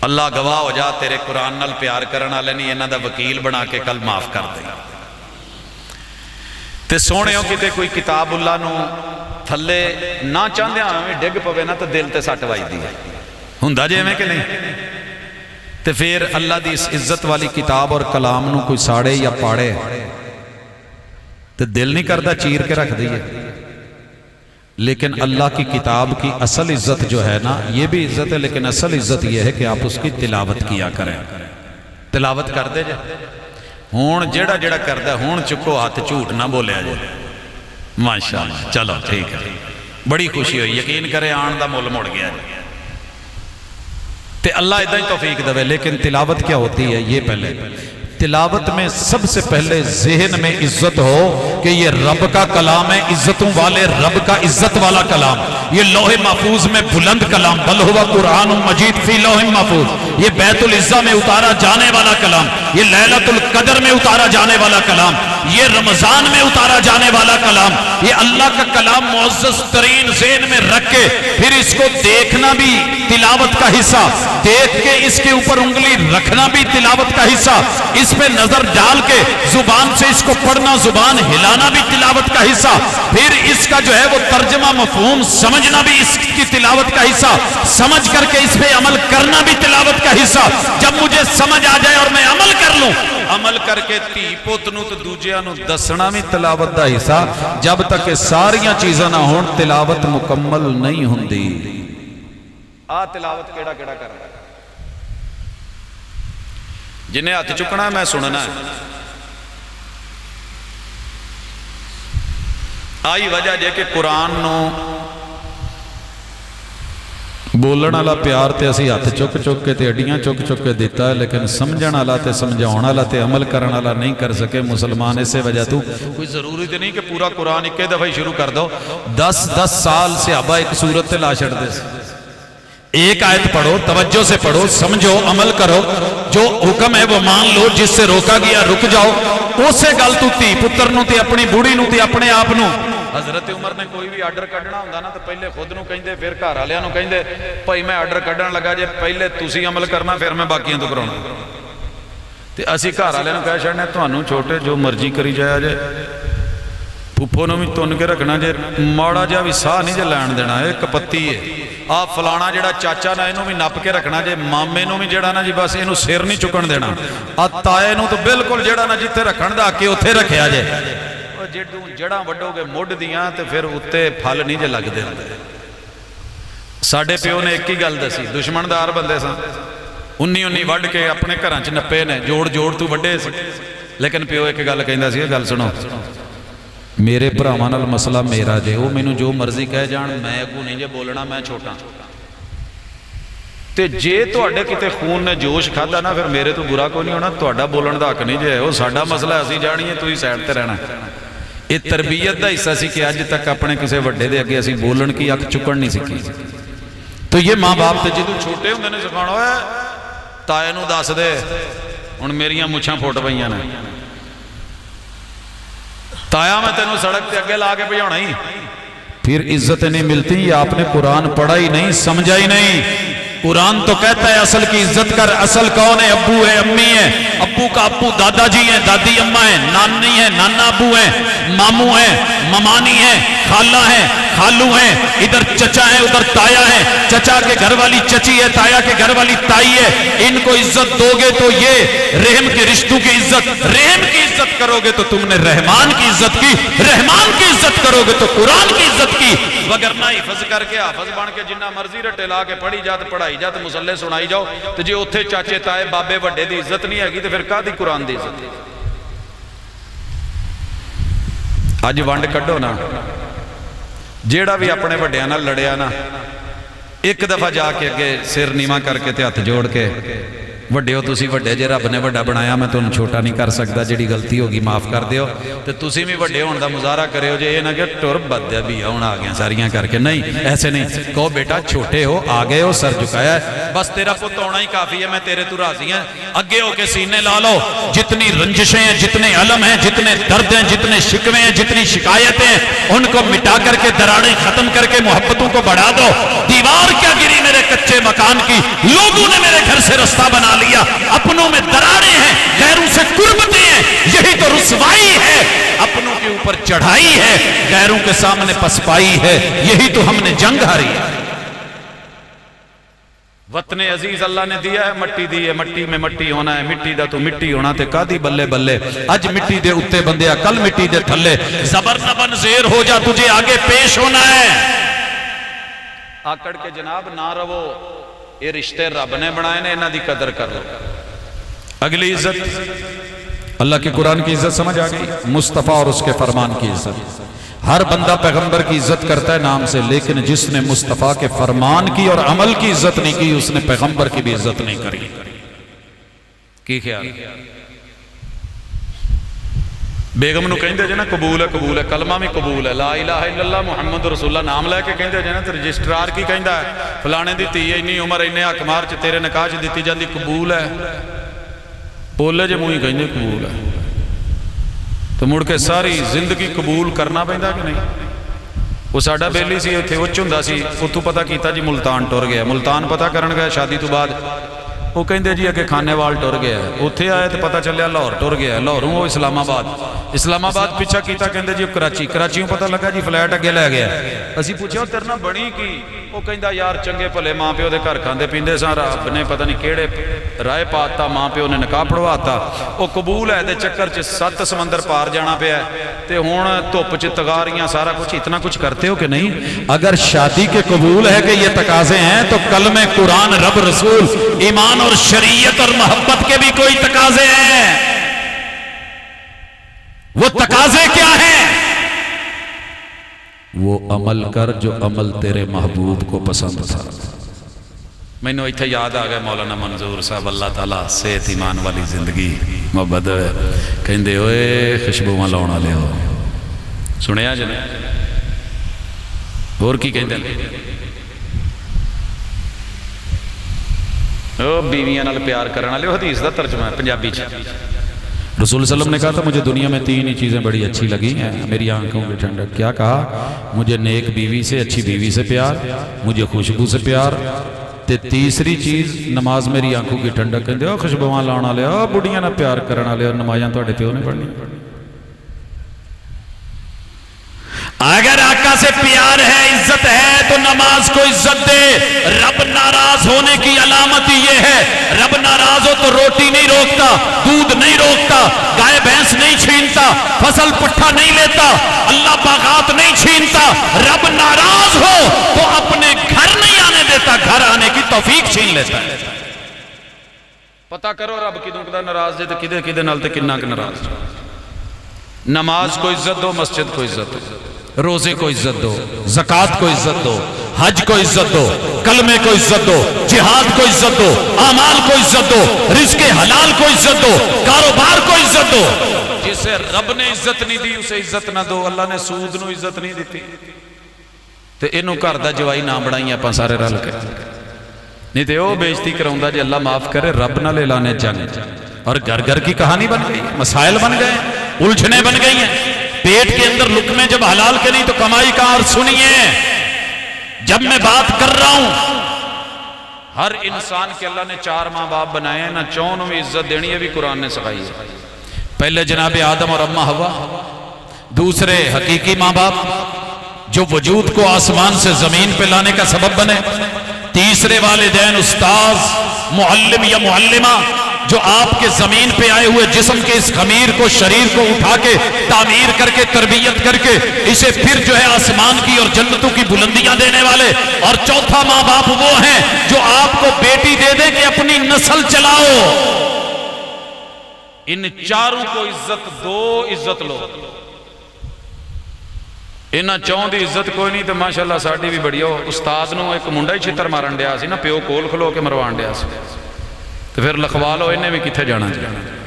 اللہ گواہ ہو جا تیرے قرآن نال پیار کرنا والے نہیں انہاں دا وکیل بنا کے کل معاف کر دے۔ تے سونے ہو کتے کوئی کتاب اللہ نو تھلے نہ چاہتے ہمیں ڈگ پوے نا تو دل تے سٹ وائی دی ہے، ہندہ جے میں کہ نہیں؟ تے پھر اللہ دی اس عزت والی کتاب اور کلام نو کوئی ساڑے یا پاڑے تے دل نہیں کردہ چیر کے رکھ دیئے۔ لیکن اللہ کی کتاب کی اصل عزت جو ہے نا، یہ بھی عزت ہے، لیکن اصل عزت یہ ہے کہ آپ اس کی تلاوت کیا کریں۔ تلاوت کر دے جائے ہون جیڑا جیڑا کر دے ہون چکو ہاتھ جھوٹ نہ بولے آجے۔ ماشاءاللہ چلو ٹھیک ہے، بڑی خوشی ہوئی، یقین کرے آن دا مول مڑ گیا ہے تے اللہ ادھا ہی توفیق دے۔ لیکن تلاوت کیا ہوتی ہے یہ پہلے تلاوت میں سب سے پہلے ذہن میں عزت ہو کہ یہ رب کا کلام ہے، عزتوں والے رب کا عزت والا کلام، یہ لوح محفوظ میں بلند کلام، بل ہوا قرآن مجید فی لوح محفوظ، یہ بیت العزہ میں اتارا جانے والا کلام، یہ لیلۃ القدر میں اتارا جانے والا کلام، یہ رمضان میں اتارا جانے والا کلام، یہ اللہ کا کلام معزز ترین ذہن میں رکھ کے پھر اس کو دیکھنا بھی تلاوت کا حصہ، دیکھ کے اس کے اوپر انگلی رکھنا بھی تلاوت کا حصہ، اس پہ نظر ڈال کے زبان سے اس کو پڑھنا، زبان ہلانا بھی تلاوت کا حصہ، پھر اس کا جو ہے وہ ترجمہ مفہوم سمجھنا بھی اس کی تلاوت کا حصہ، سمجھ کر کے اس پہ عمل کرنا بھی تلاوت کا حصہ۔ جب مجھے سمجھ آ جائے اور میں عمل کر لوں، عمل کر کے تی پوت نو تو دوجیاں نو دسنا بھی تلاوت دا حصہ۔ جب تک ساریاں چیزاں نہ ہون تلاوت مکمل نہیں ہوندی۔ تلاوت کیڑا کیڑا کر رہا ہے، جنہیں ہاتھ چکنا ہے میں سننا ہے۔ آئی وجہ جے کہ قرآن نو ਬੋਲਣ ਵਾਲਾ ਪਿਆਰ ਤੇ ਅਸੀਂ ਹੱਥ ਚੁੱਕ ਚੁੱਕ ਕੇ ਤੇ ਅੱਡੀਆਂ ਚੁੱਕ ਚੁੱਕ ਕੇ ਦਿੱਤਾ ਹੈ, ਲੇਕਿਨ ਸਮਝਣ ਵਾਲਾ ਤੇ ਸਮਝਾਉਣ ਵਾਲਾ ਤੇ ਅਮਲ ਕਰਨ ਵਾਲਾ ਨਹੀਂ ਕਰ ਸਕੇ ਮੁਸਲਮਾਨ। ਇਸੇ ਵਜ੍ਹਾ ਤੋਂ ਕੋਈ ਜ਼ਰੂਰੀ ਤੇ ਨਹੀਂ ਕਿ ਪੂਰਾ ਕੁਰਾਨ ਇੱਕੇ ਦਫਾ ਹੀ ਸ਼ੁਰੂ ਕਰ ਦੋ। 10-10 ਸਾਲ ਸਹਾਬਾ ਇੱਕ ਸੂਰਤ ਤੇ ਲਾ ਛੱਡਦੇ ਸੀ। ایک آیت پڑھو، توجہ سے پڑھو، سمجھو، عمل کرو، جو حکم ہے وہ مان لو، جس سے روکا گیا رک جاؤ۔ اسے گل تو تھی پتر نو تے اپنی بوڑھی نو تے اپنے آپ نو۔ حضرت عمر نے کوئی بھی آرڈر کڈنا ہوندا نا تو پہلے خود نو کہندے پھر گھر والےاں نو کہندے بھائی میں آرڈر کڈن لگا جے پہلے تسی عمل کرنا پھر میں باقیاں تو کراؤنا۔ تے اسی گھر والےاں نو کہہ چھڑنے تانوں چھوٹے جو مرضی کری جایا جے، پھپھو نو بھی تن کے رکھنا جے، ماڑا جا بھی ساہ نہیں جے لین دینا، ایک پتی ہے آپ فلانا جڑا چاچا نا اینو بھی نپ کے رکھنا جے، مامے نو بھی جڑا نا جی بس اینو سر نہیں چکن دینا، تائے نو تو بالکل جڑا نا جتے رکھن دا کے اتھے رکھیا جے۔ جڑا وڈو گے مڈ دیاں تے پھر اتے پھل نہیں جے لگ دے۔ ساڈے پیو نے ایک ہی گل دسی، دشمندار بندے سن، 19 وڈ کے اپنے گھراں چ نپے نے، جوڑ جوڑ تو وڈے سی، لیکن پیو ایک گل کہندا سی، گل سنو میرے بھراواں نال مسئلہ میرا جے، وہ مینوں جو مرضی کہہ جان میں اگوں نہیں جے بولنا، میں چھوٹا تے جے تواڈے کتے خون نے جوش کھادا نا پھر میرے تو برا کوئی نہیں ہونا، تواڈا بولن دا حق نہیں جے، وہ ساڈا مسئلہ اسی جانی ہے، تسی سائڈ تے رہنا۔ یہ تربیت دا حصہ سی کہ اج تک اپنے کسے وڈے دے اگے اسی بولن کی اک چکن نہیں سکھی۔ تو یہ ماں باپ تے جدوں چھوٹے ہوندے نے سکھانا ہوئے تائے نو دس دے ہن میریاں مچھاں پھٹ پئیاں نے، تایا میں تینوں سڑک تے اگے لا کے بھجاونا ہی، پھر عزت نہیں ملتی۔ یہ آپ نے قرآن پڑھا ہی نہیں، سمجھا ہی نہیں۔ قرآن تو کہتا ہے اصل کی عزت کر، اصل کون ہے؟ ابو ہے، امی ہے، ابو کا ابو دادا جی ہیں، دادی اماں ہیں، نانی ہے، نانا ابو ہیں، ماموں ہیں، ممانی ہیں، خالہ ہیں، خالو ہیں، ادھر چچا ہے، ادھر تایا ہے، چچا کے گھر والی چچی ہے، تایا کے گھر والی تائی ہے۔ ان کو عزت دو گے تو یہ رحم کے رشتوں کی عزت، رحم کی عزت کرو گے تو تم نے رحمان کی عزت کی، رحمان کی عزت کرو گے تو قرآن کی عزت کی، وگرنہ حفظ کر کے حافظ بن کے جنہ مرضی رٹے لا کے پڑھی جات پڑھائی جات مسلح سنائی جاؤ، تو جی اتھے چاچے تائے بابے وڈے دی عزت نہیں ہے گی تو پھر کہا دی قرآن دی عزت۔ آج وانڈ کڈو نا، جیڑا بھی اپنے وڈیاں نال لڑیا نا ایک دفعہ جا کے اگے سر نیواں کر کے تے ہاتھ جوڑ کے وڈے ہو تسی وڈے جے رب نے وڈا بنایا میں تانوں چھوٹا نہیں کر سکدا، جڑی غلطی ہوگی معاف کر دیو تے تسی بھی وڈے ہون دا مظاہرہ کریو جے اے نہ کہ ٹر بدیا بھی ہن آ گیا ساریاں کر کے، نہیں ایسے نہیں کہو بیٹا چھوٹے ہو آ گئے ہو سر جھکایا ہے بس تیرا پت ہونا ہی کافی ہے، میں تیرے تو راضی ہیں، اگے ہو کے سینے لا لو، جتنی رنجشیں ہیں، جتنے علم ہیں، جتنے درد ہیں، جتنے شکوے ہیں، جتنی شکایتیں ہیں ان کو مٹا کر کے دراڑیں ختم کر کے محبتوں کو بڑھا دو۔ دیوار کیا گری میرے کچے مکان کی، لوگوں نے میرے گھر سے رستہ بنا لیا، اپنوں میں دراڑیں ہیں، غیروں سے قربتیں ہیں، یہی تو رسوائی ہے، اپنوں کے اوپر چڑھائی ہے، غیروں کے سامنے پسپائی ہے، یہی تو ہم نے جنگ ہاری ہے۔ وطن عزیز اللہ نے دیا ہے، مٹی دی ہے، مٹی میں مٹی ہونا ہے، مٹی دا تو مٹی ہونا تے کادی بلے بلے، اج مٹی دے اتے بندیا کل مٹی دے تھلے، زبر نہ بن زیر ہو جا تجھے آگے پیش ہونا ہے۔ آکڑ کے جناب نہ رہو، یہ رشتے رب نے بنائے نے، انہاں دی قدر کر لو۔ اگلی عزت اللہ کے قرآن کی عزت سمجھ آ گئی، مصطفیٰ اور اس کے فرمان کی عزت۔ ہر بندہ پیغمبر کی عزت کرتا ہے نام سے، لیکن جس نے مصطفیٰ کے فرمان کی اور عمل کی عزت نہیں کی اس نے پیغمبر کی بھی عزت نہیں کری۔ کی خیال بیگم نو کہیں دے جنا قبول ہے، قبول ہے، کلمہ میں قبول ہے، لا الہ الا اللہ محمد رسول اللہ نام لے کے کہیں دے جنا تو رجسٹرار کی کہیں دا ہے فلانے دیتی ہے انی عمر انے حکمار چ تیرے نکاح چ دیتی جاندی قبول ہے، بولے جے موئی کہیں دے قبول ہے، تو مڑ کے ساری زندگی قبول کرنا پہندا کہ نہیں؟ وہ ساڑھا بیلی سی تھے وہ چندہ سی اتھو پتہ کیتا جی ملتان ٹور گیا، ملتان پتہ کرن گیا شادی تو بعد وہ کہیں دے جی اگے کھانے وال ٹور گیا ہے، اتھے آئے تو پتہ چلیا لاہور ٹور گیا ہے، لاہوروں وہ اسلام آباد، اسلام آباد پیچھا کیتا کہیں دے جی کراچی، کراچیوں پتہ لگا جی فلیٹ اگے لے گیا ہے، اسی پوچھے وہ ترنا بڑی کی، وہ کہیں دا یار چنگے پلے ماں پیو دے گھر کھاندے پیندے ساں، رب نے پتہ نہیں کیڑے رائے پاتا ماں پیو نے نکاح پڑھواتا، وہ قبول ہے دے چکر چ 7 سمندر پار جانا پیا ہے، تے ہون دھوپ چ تغاریاں سارا کچھ اتنا کچھ کرتے ہو کہ نہیں؟ اگر شادی کے قبول ہے کہ یہ تقاضے ہیں تو کلمہ قرآن رب رسول ایمان اور شریعت اور محبت کے بھی کوئی تقاضے ہیں، وہ تقاضے کیا ہیں؟ وہ عمل کر جو عمل تیرے محبوب کو پسند تھا، مینوں ایتھے یاد آ گیا مولانا منظور صاحب اللہ تعالیٰ صحت ایمان والی زندگی محبت کہندے ہوئے خوشبوواں لاؤن والے ہو سنیا جی نے اور کی کہندے او بیویاں نال پیار کرنے والے حدیث دا ترجمہ ہے پنجابی چ رسول صلی اللہ علیہ وسلم نے کہا تھا مجھے دنیا میں 3 ہی چیزیں بڑی اچھی لگی ہیں میری آنکھوں کی ٹھنڈک کیا کہا مجھے نیک بیوی سے اچھی بیوی سے پیار مجھے خوشبو سے پیار تے تیسری چیز نماز میری آنکھوں کی ٹھنڈک کہندے او خوشبوواں لاؤن والے او بڑھیاں نال پیار کرنے والے اور نمازاں تہاڈے پیو نے پڑھنی اگر آقا سے پیار ہے عزت ہے تو نماز کو عزت دے رب ناراض ہونے کی علامت یہ ہے رب ناراض ہو تو روٹی نہیں روکتا دودھ نہیں روکتا گائے بھینس نہیں چھینتا فصل پٹھا نہیں لیتا اللہ باغات نہیں چھینتا رب ناراض ہو تو اپنے گھر نہیں آنے دیتا گھر آنے کی توفیق چھین لیتا ہے پتہ کرو رب کدوں کدا ناراض دے تے کدے کدے نال تے کنا کہ ناراض نماز کو عزت دو مسجد کو عزت دو روزے کو عزت دو زکوٰۃ کو عزت دو حج کو عزت دو کلمے کو عزت دو جہاد کو عزت دو اعمال کو عزت دو رزق حلال کو عزت دو کاروبار کو عزت دو جسے رب نے عزت نہیں دی اسے عزت نہ دو اللہ نے سود نو عزت نہیں دیتی تے اینو گھر دا جوائی نہ بنائی اپاں سارے رل کے نہیں تے او بےزتی کراوندا جے اللہ معاف کرے رب نہ لے لانے جنگ اور گھر گھر کی کہانی بن گئی مسائل بن گئے الجھنیں بن گئی ہیں پیٹ کے اندر لقمے جب حلال کے نہیں تو کمائی کا اور سنیے جب میں بات کر رہا ہوں ہر انسان کے اللہ نے 4 ماں باپ بنائے ہیں نہ چون میں عزت دینی ہے بھی قرآن نے سکھائی ہے پہلے جناب آدم اور اماں حوا دوسرے حقیقی ماں باپ جو وجود کو آسمان سے زمین پہ لانے کا سبب بنے تیسرے والدین استاذ معلم یا معلمہ جو آپ کے زمین پہ آئے ہوئے جسم کے اس خمیر کو شریر کو اٹھا کے تعمیر کر کے تربیت کر کے اسے پھر جو ہے آسمان کی اور جنتوں کی بلندیاں دینے والے اور چوتھا ماں باپ وہ ہیں جو آپ کو بیٹی دے دے کہ اپنی نسل چلاؤ ان چاروں کو عزت دو عزت لو انہاں چون دی عزت کوئی نہیں تو ماشاءاللہ ساڑی بھی بڑی ہو استاد نو ایک منڈا ہی چھتر مارن دیا سی نا پیو کول کھلو کے مروان دیا سی تو پھر لکھوا لو انہیں بھی کتھے جانا چاہیے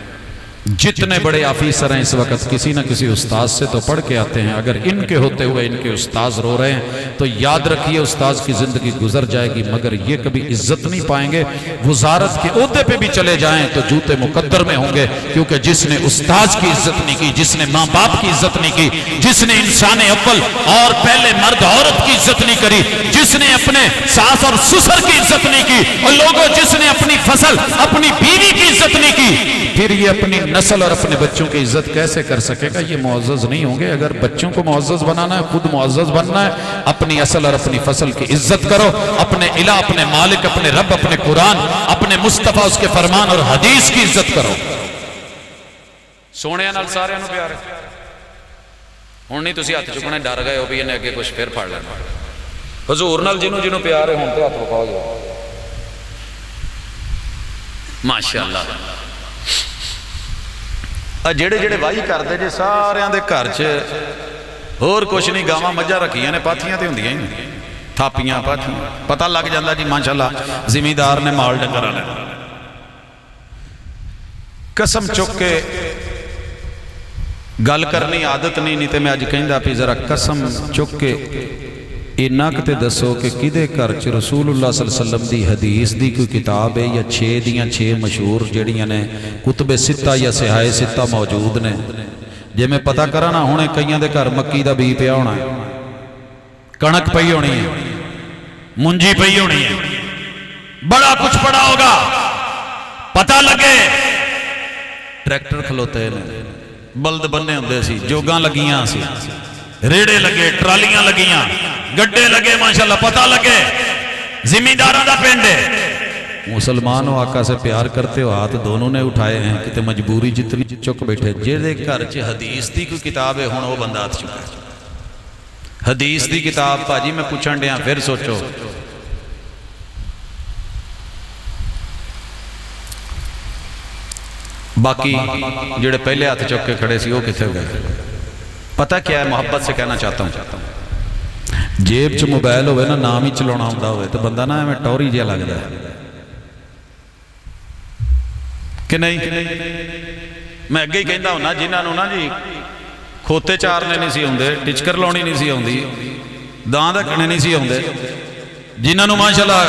جتنے بڑے آفیسر ہیں اس وقت کسی نہ کسی استاذ سے تو پڑھ کے آتے ہیں اگر ان کے ہوتے ہوئے ان کے استاذ رو رہے ہیں تو یاد رکھیے استاذ کی زندگی گزر جائے گی مگر یہ کبھی عزت نہیں پائیں گے وزارت کے عہدے پہ بھی چلے جائیں تو جوتے مقدر میں ہوں گے کیونکہ جس نے استاذ کی عزت نہیں کی جس نے ماں باپ کی عزت نہیں کی جس نے انسان اول اور پہلے مرد عورت کی عزت نہیں کری جس نے اپنے ساس اور سسر کی عزت نہیں کی اور لوگوں جس نے اپنی فصل اپنی بیوی کی عزت نہیں کی پھر یہ اپنی نسل اور اپنے بچوں کی عزت کیسے کر سکے گا یہ معزز نہیں ہوں گے اگر بچوں کو معزز بنانا ہے خود معزز بننا ہے اپنی اصل اور اپنی فصل کی عزت کرو اپنے الہ اپنے مالک اپنے رب اپنے قرآن اپنے مصطفیٰ اس کے فرمان اور حدیث کی عزت کرو سونے نال سارے انہوں پیارے ہون نہیں تسی ہاتھ چکنے ڈر گئے ہو بھی انہیں اگے کچھ پھر پھاڑ لینا حضور نال جنہوں جنہوں پیارے ہون تو ہاتھ بکھاؤ گیا ماشاءاللہ جڑے جڑے وائی کردے جے سارے دے گھر چ اور کچھ نہیں گاواں مجھا رکھیاں نے پاتھیاں تے ہوندیاں ہی تھاپیاں پاتھیاں پتہ لگ جاندا جی ماشاءاللہ زمیندار نے مال ڈنگر والے قسم چک کے گل کرنی عادت نہیں تے میں اج کہندا پئی ذرا قسم چک کے اینا کتے دسو کہ کدے گھر چ رسول اللہ صلی اللہ علیہ وسلم دی حدیث دی کوئی کتاب ہے یا 6 دیاں 6 مشہور جڑیاں نے کتب ستہ یا صحاح ستہ موجود نے جے میں پتہ کرا نہ ہونے کئیاں دے گھر مکی دا بی پیا ہونا ہے کنک پئی ہونی ہے منجی پئی ہونی ہے بڑا کچھ پڑا ہوگا پتہ لگے ٹریکٹر کھلوتے ہیں بلد بننے ہوندے سی جوگاں لگیاں سی ریڑے لگے ٹرالیاں لگیاں گڈے لگے ماشاءاللہ پتہ لگے زمینداراں دا پنڈ ہے مسلمان ہو آقا سے پیار کرتے ہو ہاتھ دونوں نے اٹھائے ہیں کتے مجبوری جتنی چک بیٹھے جیدے گھر چ حدیث دی کوئی کتاب ہے ہن وہ بندہ ہاتھ چکا ہے حدیث دی کتاب پاجی میں پوچھن ڈیاں پھر سوچو باقی جڑے پہلے ہاتھ چک کے کھڑے سی وہ کتنے گئے پتہ کیا ہے محبت سے کہنا چاہتا ہوں جیب چ موبائل ہوئے نا نام ہی چلانا ہوتا ہوئے تو بندہ نا میں ٹوری جہا لگتا ہے کہ نہیں؟ میں اگے ہی کہندا ہوں جنہاں نوں نا جی کھوتے چارنے نہیں سی آندے، ٹچکر لاؤنی نہیں سی آندی، داں دھکنے نہیں سی آندے، جنہاں نوں ماشاءاللہ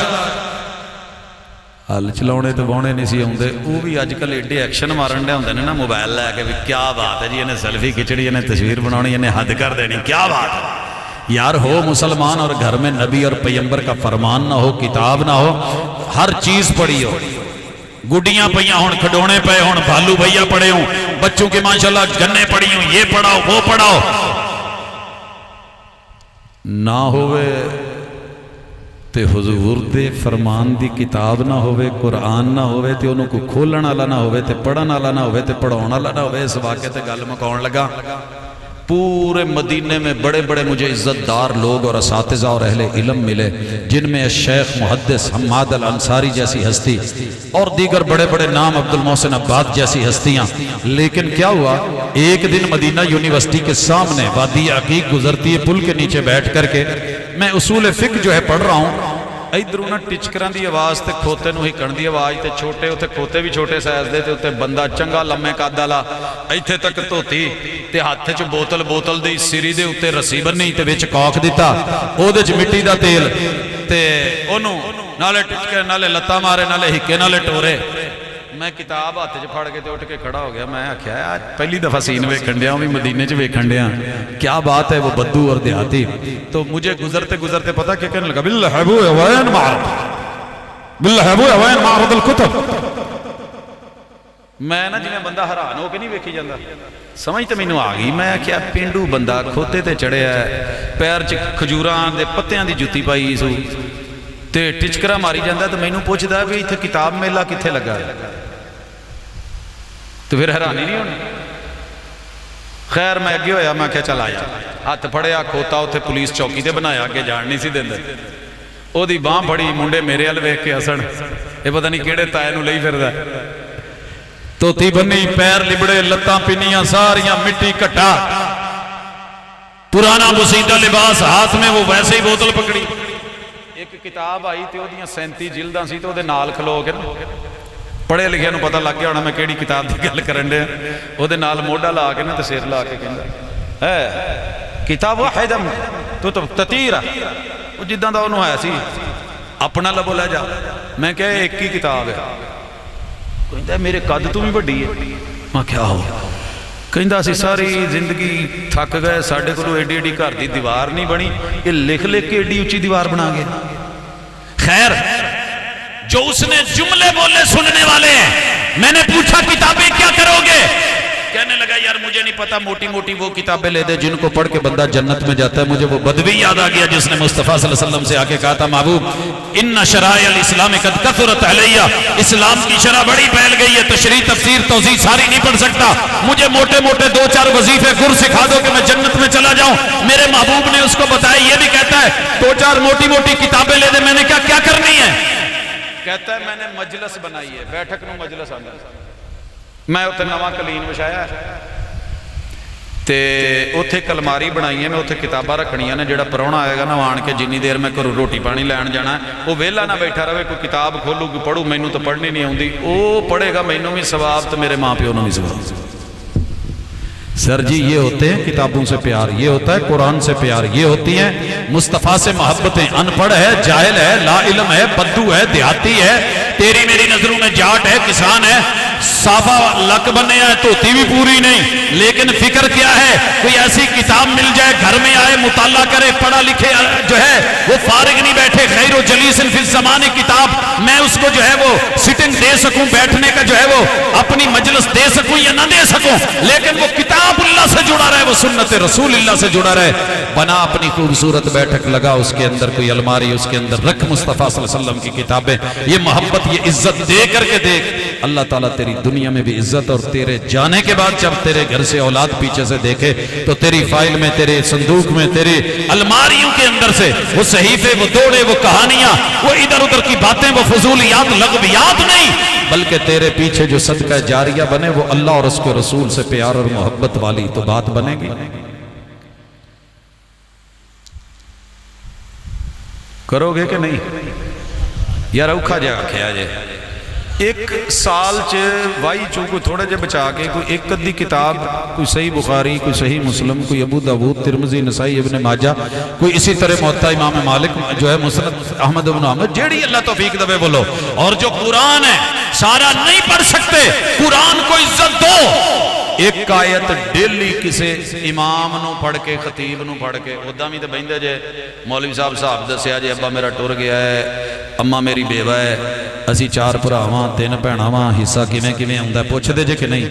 ہل چلاؤنے تو باؤنے نہیں سی آندے، وہ بھی اج کل ایڈے ایکشن مارن دے ہوندے نے نا موبائل لے کے بھی کیا بات ہے جی، انہیں سیلفی کھچڑی، انہیں تصویر بنانی، انہیں حد کر دینی، کیا بات ہے یار۔ ہو مسلمان اور گھر میں نبی اور پیغمبر کا فرمان نہ ہو، کتاب نہ ہو، ہر چیز پڑھی ہو، گڈیاں پہیاں ہون، کھڈونے پہ ہون، بھالو بھیا پڑھے ہوں، بچوں کے ماشاءاللہ گنے پڑھی ہوں، یہ پڑھاؤ وہ پڑھاؤ، نہ ہوئے تے حضور دے فرمان دی کتاب نہ ہوئے، قرآن نہ ہوئے تے انہوں کو کھولن والا نہ ہوئے تے پڑھن والا نہ ہوئے تے پڑھاؤن والا نہ ہوئے۔ اس واقعے تے گل مکاؤن لگا، پورے مدینے میں بڑے بڑے مجھے عزت دار لوگ اور اساتذہ اور اہل علم ملے، جن میں شیخ محدث حماد الانصاری جیسی ہستی اور دیگر بڑے بڑے نام، عبد المحسن عباد جیسی ہستیاں۔ لیکن کیا ہوا، ایک دن مدینہ یونیورسٹی کے سامنے وادی عقیق گزرتی ہے، پل کے نیچے بیٹھ کر کے میں اصول فقہ جو ہے پڑھ رہا ہوں، ادھروں نا ٹچکراں دی آواز تے کھوتے نو ہکن دی آواز تے چھوٹے اتنے کھوتے بھی چھوٹے سائز دے تے اتنے بندہ چنگا لمے قد والا ایتھے تک دھوتی تے ہاتھ چ بوتل دی سری دے اتنے رسی بنی تے وچ کوک دتا، او دے چ مٹی دا تیل تے اونوں نالے ٹچکے نالے لتاں مارے نالے ہکے نالے ٹورے۔ میں کتاب ہاتھ چ پھڑ کے تے اٹھ کے کھڑا ہو گیا، میں آکھیا آج پہلی دفعہ سین ویکھن ڈیا، بھی مدینے چ ویکھن ڈیا، کیا بات ہے، وہ بدو اور دیہاتی۔ تو مجھے گزرتے گزرتے پتہ کیا کہنے لگا، باللحبو وین معرض، باللحبو وین معرض الکتب۔ میں نا جی میں بندہ حیران ہو کے نہیں ویکھی جاندہ، سمجھ تے مینوں آ گئی، میں کیا پینڈو بندہ کھوتے تے چڑھیا ہے، پیر چ کھجوراں دے پتیاں دی جُتی پائی سو تے ٹچکرا ماری جاندہ، تو مینوں پوچھدا بھی ایتھے کتاب میلہ کتھے لگا ہے، تو پھر حیرانی نہیں ہونی۔ خیر میں اگے ہویا، میں کیا چل آیا، ہاتھ پھڑیا، کھوتا اتھے پولیس چوکی تے بنایا، کہ جان نہیں سی دیندے، او دی باں پھڑی، منڈے میرے ال ویکھ کے ہسن، یہ پتہ نہیں کیڑے تائے نو لئی پھردا ہے، توتی بنی، پیر لبڑے، لتاں پنیاں ساریاں مٹی کٹا، پرانا بسیدہ لباس ہاتھ میں، وہ ویسے ہی بوتل پکڑی۔ ایک کتاب آئی تے او دیاں 37 جلداں سی، تو دے نال کھلو کے نا پڑھے لکھے نو پتہ لگ گیا ہونا میں کیڑی کتاب دی گل کرن دے، او دے نال موڈا لا کے نا تے سر لا کے کہندا ہے کتاب واحد تو تطیرہ، وہ جداں دا انہوں ہے سی اپنا لبو لے جا، میں کہا ایک ہی کتاب ہے، کہندا میرے قد تو بھی بڑی ہے، میں کیا ہو، کہندا سی ساری زندگی تھک گئے، ساڈے کولوں ایڈی ایڈی گھر دی دیوار نہیں بنی، یہ لکھ لکھ کے ایڈی اونچی دیوار بنا گیا۔ خیر جو اس نے جملے بولے سننے والے ہیں، میں نے پوچھا کتابیں کیا کرو گے، کہنے لگا یار مجھے نہیں پتا، موٹی موٹی وہ کتابیں لے دے جن کو پڑھ کے بندہ جنت میں جاتا ہے۔ مجھے وہ بدوی یاد آ گیا جس نے مصطفیٰ صلی اللہ علیہ وسلم سے آ کے کہا تھا محبوب ان شرائع الاسلام قد کثرت علیہ، اسلام کی شرح بڑی پھیل گئی ہے، تشریح تفسیر توضیح ساری نہیں پڑھ سکتا، مجھے موٹے موٹے 2-4 وظیفے گر سکھا دو کہ میں جنت میں چلا جاؤں۔ میرے محبوب نے اس کو بتایا، یہ بھی کہتا ہے 2-4 موٹی موٹی کتابیں لے دے۔ میں نے کہا کیا کرنی ہے، کہتا ہے میں نے مجلس بنائی ہے، بیٹھک نو مجلس آندا، میں اتنے نواں کلین وچھایا تے اتنے کلماری بنائی ہے، میں اتنے کتاباں رکھنیاں نے، جڑا پراؤنا آئے گا نا آن کے جنی دیر میں گھروں روٹی پانی لین جانا ہے، وہ ویلا نہ بیٹھا رہے، کوئی کتاب کھولو کوئی پڑھو، مینوں تو پڑھنی نہیں آتی، وہ پڑھے گا مینوں بھی ثواب تو میرے ماں پیو نوں بھی ثواب۔ سر جی یہ ہوتے ہیں کتابوں سے پیار، یہ ہوتا ہے قرآن سے پیار، یہ ہوتی ہیں مصطفیٰ سے محبتیں۔ ان پڑھ ہے، جاہل ہے، لا علم ہے، بدو ہے، دیہاتی ہے، تیری میری نظروں میں جاٹ ہے، کسان ہے، صافہ لک بنے ہے، توتی بھی پوری نہیں، لیکن فکر کیا ہے کوئی ایسی کتاب مل جائے، گھر میں آئے، مطالعہ کرے، پڑھا لکھے جو ہے وہ فارغ نہیں بیٹھے، خیر و جلیس فی الزمان کتاب، میں اس کو جو ہے وہ سٹنگ دے سکوں، بیٹھنے کا جو ہے وہ اپنی مجلس دے سکوں یا نہ دے سکوں، لیکن وہ کتاب اللہ سے جڑا رہے، وہ سنت رسول اللہ سے جڑا رہے۔ بنا اپنی خوبصورت بیٹھک، لگا اس کے اندر کوئی الماری، اس کے اندر رکھ مصطفیٰ صلی اللہ علیہ وسلم کی کتابیں، یہ محبت یہ عزت دے کر کے دیکھ، اللہ تعالیٰ تیری دنیا میں بھی عزت، اور تیرے جانے کے بعد جب تیرے گھر سے اولاد پیچھے سے دیکھے تو تیری فائل میں، تیرے صندوق میں، تیرے الماریوں کے اندر سے وہ صحیفے، وہ دوڑے، وہ کہانیاں، وہ ادھر ادھر کی باتیں، وہ فضولیات لغویات نہیں، بلکہ تیرے پیچھے جو صدقہ جاریہ بنے وہ اللہ اور اس کے رسول سے پیار اور محبت والی تو بات بنے گی۔ کرو گے کہ نہیں؟ یار اوکھا جا کھیا جے ایک سال وائی چو کوئی تھوڑے جے بچا کے کوئی ایک ادھی کتاب، کوئی صحیح بخاری، کوئی صحیح مسلم، کوئی ابو داؤد، ترمذی، نسائی، ابن ماجہ، کوئی اسی طرح موطا امام مالک جو ہے، مسند احمد بن حنبل، جیڑی اللہ توفیق دے بولو. اور جو قرآن ہے سارا نہیں پڑھ سکتے، قرآن کو عزت دو. ایک آیت ڈیلی کسے امام نو پڑھ کے، خطیب نو پڑھ کے. ادا بھی تو بہندے جے مولوی صاحب دسیا جے ابا میرا ٹر گیا ہے، اما میری بیوہ ہے، اسی 4 بھراواں 3 بھیناواں، حصہ کیویں کیویں ہوندا ہے، پوچھ دے جے کہ نہیں.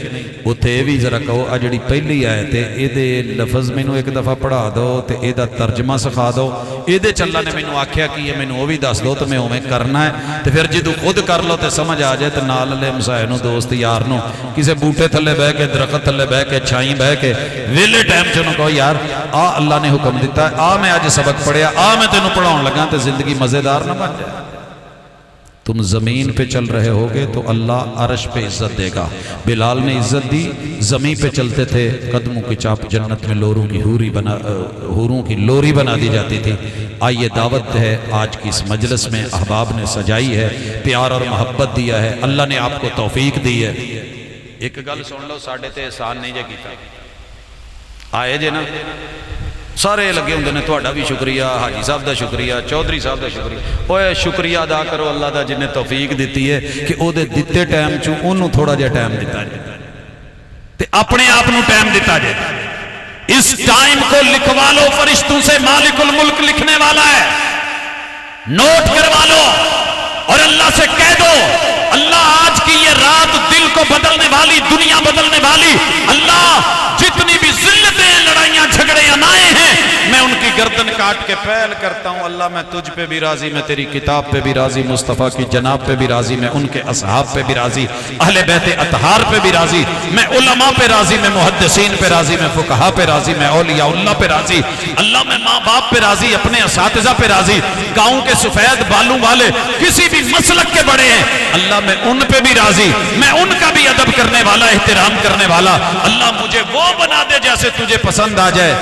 اوتھے یہ بھی ذرا کہو آ جڑی پہلی آیت ہے اے دے لفظ مینوں ایک دفعہ پڑھا دو تے اے دا ترجمہ سکھا دو. اے دے اللہ نے مینوں آکھیا کی ہے، مینوں او بھی دس دو تے میں اوویں کرنا ہے. تے پھر جدوں خود کر لو تے سمجھ آ جائے تے نال والے ہمسائے نوں، دوست یار نوں، کسے بوٹے تھلے بہ کے، درخت تھلے بہ کے، چھائیں بہ کے، ویلے ٹائم چ انہوں کہو یار آ اللہ نے حکم دیتا ہے، آ میں اج سبق پڑھیا، آ میں تینوں پڑھاؤن لگا، تے زندگی مزیدار نہ بن جائے. تم زمین پہ چل رہے ہوگے تو اللہ عرش پہ عزت دے گا. بلال نے عزت دی، زمین پہ چلتے تھے، قدموں کی چاپ جنت میں حوروں کی لوری بنا دی جاتی تھی. آئیے دعوت ہے آج کی اس مجلس میں، احباب نے سجائی ہے، پیار اور محبت دیا ہے، اللہ نے آپ کو توفیق دی ہے. ایک گل سن لو، ساڑھے تے احسان نہیں جے کیتا، آئے جے نا سارے لگے ہوندے نے، تہاڈا بھی شکریہ، حاجی صاحب دا شکریہ، چودھری صاحب دا شکریہ. اوے شکریہ ادا کرو اللہ دا جن نے توفیق دیتی ہے کہ او دے دتے ٹائم چوں اونوں تھوڑا جہا ٹائم دیتا جائے تے اپنے آپ نوں ٹائم دیتا جائے. اس ٹائم کو لکھوا لو فرشتوں سے، مالک الملک لکھنے والا ہے، نوٹ کروا لو اور اللہ سے کہہ دو اللہ آج کی یہ رات دل کو بدلنے والی، دنیا بدلنے والی، اللہ جتنی بھی ذلتیں، لڑائیاں، جھگڑے انائے ہیں، میں ان کی گردن کاٹ کے پھیل کرتا ہوں. اللہ میں تجھ پہ بھی راضی، میں تیری کتاب پہ بھی راضی، مصطفیٰ کی جناب پہ بھی راضی، میں ان کے اصحاب پہ بھی راضی، اہل بیت اطہار پہ بھی راضی، میں علماء پہ راضی، میں محدثین پہ راضی، میں فقہا پہ راضی، میں اولیاء اللہ پہ راضی. اللہ میں ماں باپ پہ راضی، اپنے اساتذہ پہ راضی، گاؤں کے سفید بالوں والے کسی بھی مسلک کے بڑے ہیں، اللہ میں ان پہ بھی راضی، میں ان کا بھی ادب کرنے والا، احترام کرنے والا. اللہ مجھے وہ بنا دے جیسے تجھے پسند آ جائے.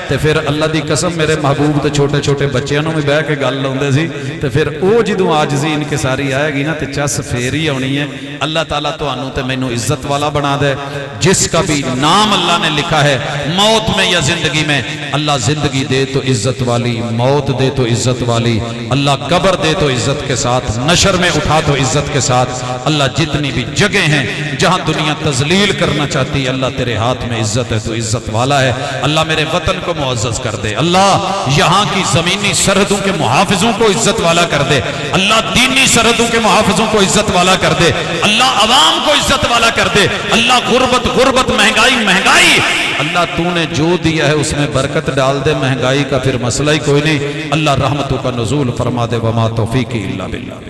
تے پھر اللہ دی قسم میرے محبوب تے چھوٹے چھوٹے بچیاں نوں بھی بہ کے گل لاؤندے سی تے پھر او جدوں عاجزی ان کے ساری آئے گی نا تے چس پھیر ہی آنی ہے. اللہ تعالیٰ تانوں تے مینوں عزت والا بنا دے. جس کا بھی نام اللہ نے لکھا ہے موت میں یا زندگی میں، اللہ زندگی دے تو عزت والی، موت دے تو عزت والی، اللہ قبر دے تو عزت کے ساتھ، نشر میں اٹھا تو عزت کے ساتھ. اللہ جتنی بھی جگہ ہیں جہاں دنیا تذلیل کرنا چاہتی ہے، اللہ تیرے ہاتھ میں عزت ہے، تو عزت والا ہے. اللہ میرے وطن کو معزز کر دے، اللہ یہاں کی زمینی سرحدوں کے محافظوں کو عزت والا کر دے، اللہ دینی سرحدوں کے محافظوں کو عزت والا کر دے، اللہ عوام کو عزت والا کر دے. اللہ غربت، مہنگائی، اللہ تو نے جو دیا ہے اس میں برکت ڈال دے. مہنگائی کا پھر مسئلہ ہی کوئی نہیں. اللہ رحمتوں کا نزول فرما دے. وما توفیقی الا باللہ.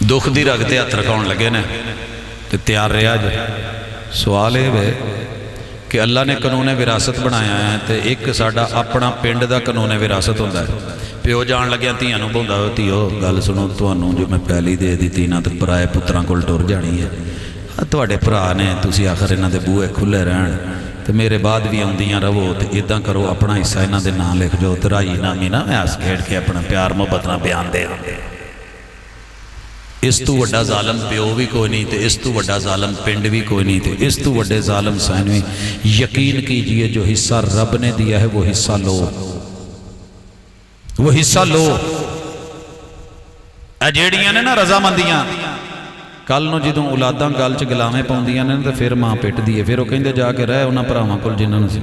دکھ دی رکھتے ہاتھ رکھاؤن لگے نے تے تیار رہا جو. سوال ہے کہ اللہ نے قانون وراثت بنایا ہے تے ایک ساڈا اپنا پنڈ دا قانون وراثت ہوندا ہے. پیو جان لگیا دھیاں نوں بھوندا ہو، دھیو گل سنو، تانوں جو میں پہلی دے دتی نا تے پرائے پتراں کول ٹر جانی ہے. تواڈے بھرا نے، تسی آخر انہاں دے بوئے کھلے رہن تے میرے بعد بھی آندیاں رہو تے اداں کرو، اپنا حصہ انہاں دے نام لکھ جو تے رائی نامی نہ میں ہس کھیڈ کے اپنا پیار محبت نہ بیان دے. اس تو وڈا ظالم پیو بھی کوئی نہیں تے اس تو وڈا ظالم پنڈ بھی کوئی نہیں تے اس تو وڈے ظالم سائنوی. یقین کیجئے جو حصہ رب نے دیا ہے وہ حصہ لو، وہ حصہ لو. اے جیڑیاں نے نا رضامندیاں، کل نو جدوں اولاداں گل چ گلاویں پاؤندیاں نے تے پھر ماں پٹ دی ہے، پھر وہ کہندے جا کے رہ انہاں بھراواں کول جنہاں نوں سی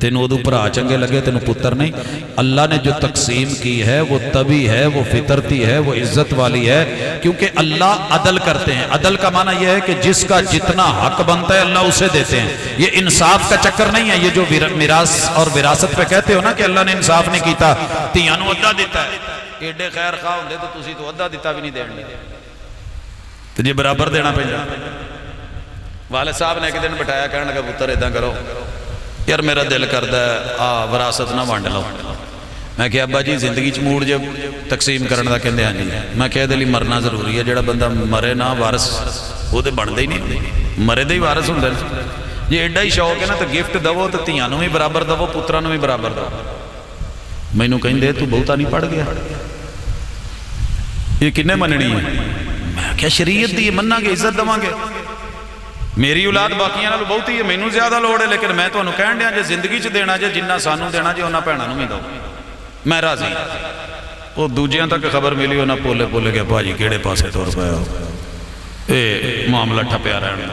تینوں ادو بھرا چنگے لگے، تینوں پتر نہیں. اللہ نے جو تقسیم کی ہے وہ طبی ہے، وہ فطرتی ہے، وہ عزت والی ہے، کیونکہ اللہ عدل کرتے ہیں. عدل کا معنی یہ ہے کہ جس کا جتنا حق بنتا ہے اللہ اسے دیتے ہیں. یہ انصاف کا چکر نہیں ہے. یہ جو میراث اور وراثت پہ کہتے ہو نا کہ اللہ نے انصاف نہیں کیتا، تیاں نوں ادھا دیتا ہے. ایڈے خیر خواہ ہوندے تو تسی تو ادھا دیتا بھی نہیں دین گے تو جی برابر دینا پہنجا. والد صاحب نے ایک دن بٹھایا، کہنے لگا پتر ادھا کرو یار، میرا دل کردا ہے وراثت نہ وانڈ لو. میں کہ ابا جی زندگی چ موڑ جو تقسیم کرنے کا کہتے ہیں جی میں کہ یہ مرنا ضروری ہے جڑا بندہ مرے نہ وارث وہ تو بنتا ہی نہیں مرے دے ہی وارث ہوں جی ایڈا ہی شوق ہے نا تو گفٹ دو تو تیاں بھی برابر دو پترا بھی برابر دو مینوں کہیں تو بہتا نہیں پڑھ گیا یہ کنے مننی ہے میں کیا شریعت دی مننا گے عزت دواں گے میری اولاد باقیاں نال بہت ہی ہے مینوں زیادہ لوڑ ہے لیکن میں تانوں کہن دیا جے زندگی چ دینا جے جنہ سانوں دینا جے انہاں بھیناں نوں بھی دو میں راضی وہ دوجیاں تک خبر ملی انہاں پولے پولے گیا بھاجی کیڑے پاسے ٹر پیا اے معاملہ ٹھپیا رہن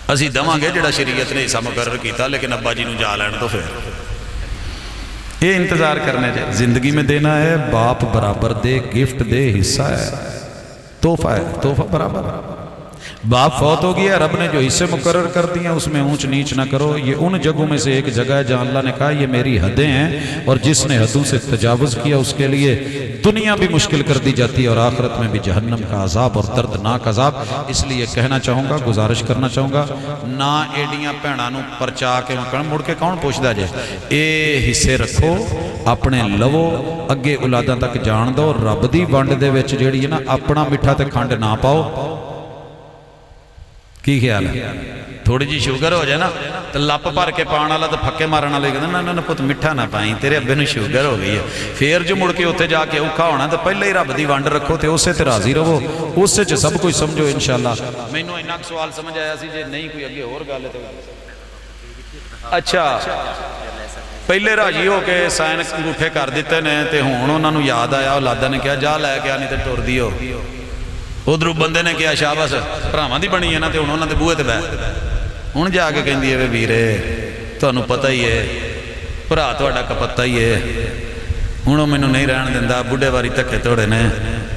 اسی دواں گے جڑا شریعت نے حصہ مقرر کیتا لیکن ابا جی نوں جا لین تو پھر یہ انتظار کرنے جائے زندگی میں دینا ہے باپ برابر دے گفٹ دے حصہ ہے تحفہ برابر باپ فوت ہو گیا رب نے جو حصے مقرر کر دیا اس میں اونچ نیچ نہ کرو یہ ان جگہوں میں سے ایک جگہ ہے جہاں اللہ نے کہا یہ میری حدیں ہیں اور جس نے حدوں سے تجاوز کیا اس کے لیے دنیا بھی مشکل کر دی جاتی ہے اور آخرت میں بھی جہنم کا عذاب اور دردناک عذاب اس لیے کہنا چاہوں گا گزارش کرنا چاہوں گا نہ ایڈیاں بھیناں نوں پرچا کے مڑ کے کون پوچھدا جے اے حصے رکھو اپنے لو اگے اولاداں تک جان دو رب دی ونڈ دے وچ جیڑی ہے نا اپنا میٹھا تے کھنڈ نہ پاؤ کی خیال ہے تھوڑی جی شوگر ہو جائے نا تو لپ بھر کے پان والا تو پھکے مارن والے کہتے ہیں نا پت میٹھا نہ پائیں تیرے ابے نوں شوگر ہو گئی ہے پھر جو مڑ کے اتنے جا کے اوکھا ہونا تو پہلے ہی رب دی ونڈ رکھو تے اسے تے راضی رہو اس سے سب کچھ سمجھو انشاءاللہ مینوں اتنا سوال سمجھ آیا سی جے نہیں کوئی اگے اور گل ہے اچھا پہلے راضی ہو کے سائن انگوٹھے کر دیتے نے تے ہن انہاں نوں یاد آیا اولاداں نے کہا جا لے کے نہیں تے ٹر دیو ادھر بندے نے کیا شاباش بھراواں دی بنی ہے نا تے ہن انہاں دے بوہے تے بیٹھ ہن جا کے کہندی ہے ویرے تانوں پتہ ہی ہے بھرا تہاڈا کپتا ہی ہے ہن او مینوں نہیں رہن دیندا بڈھے واری دھکے توڑے نے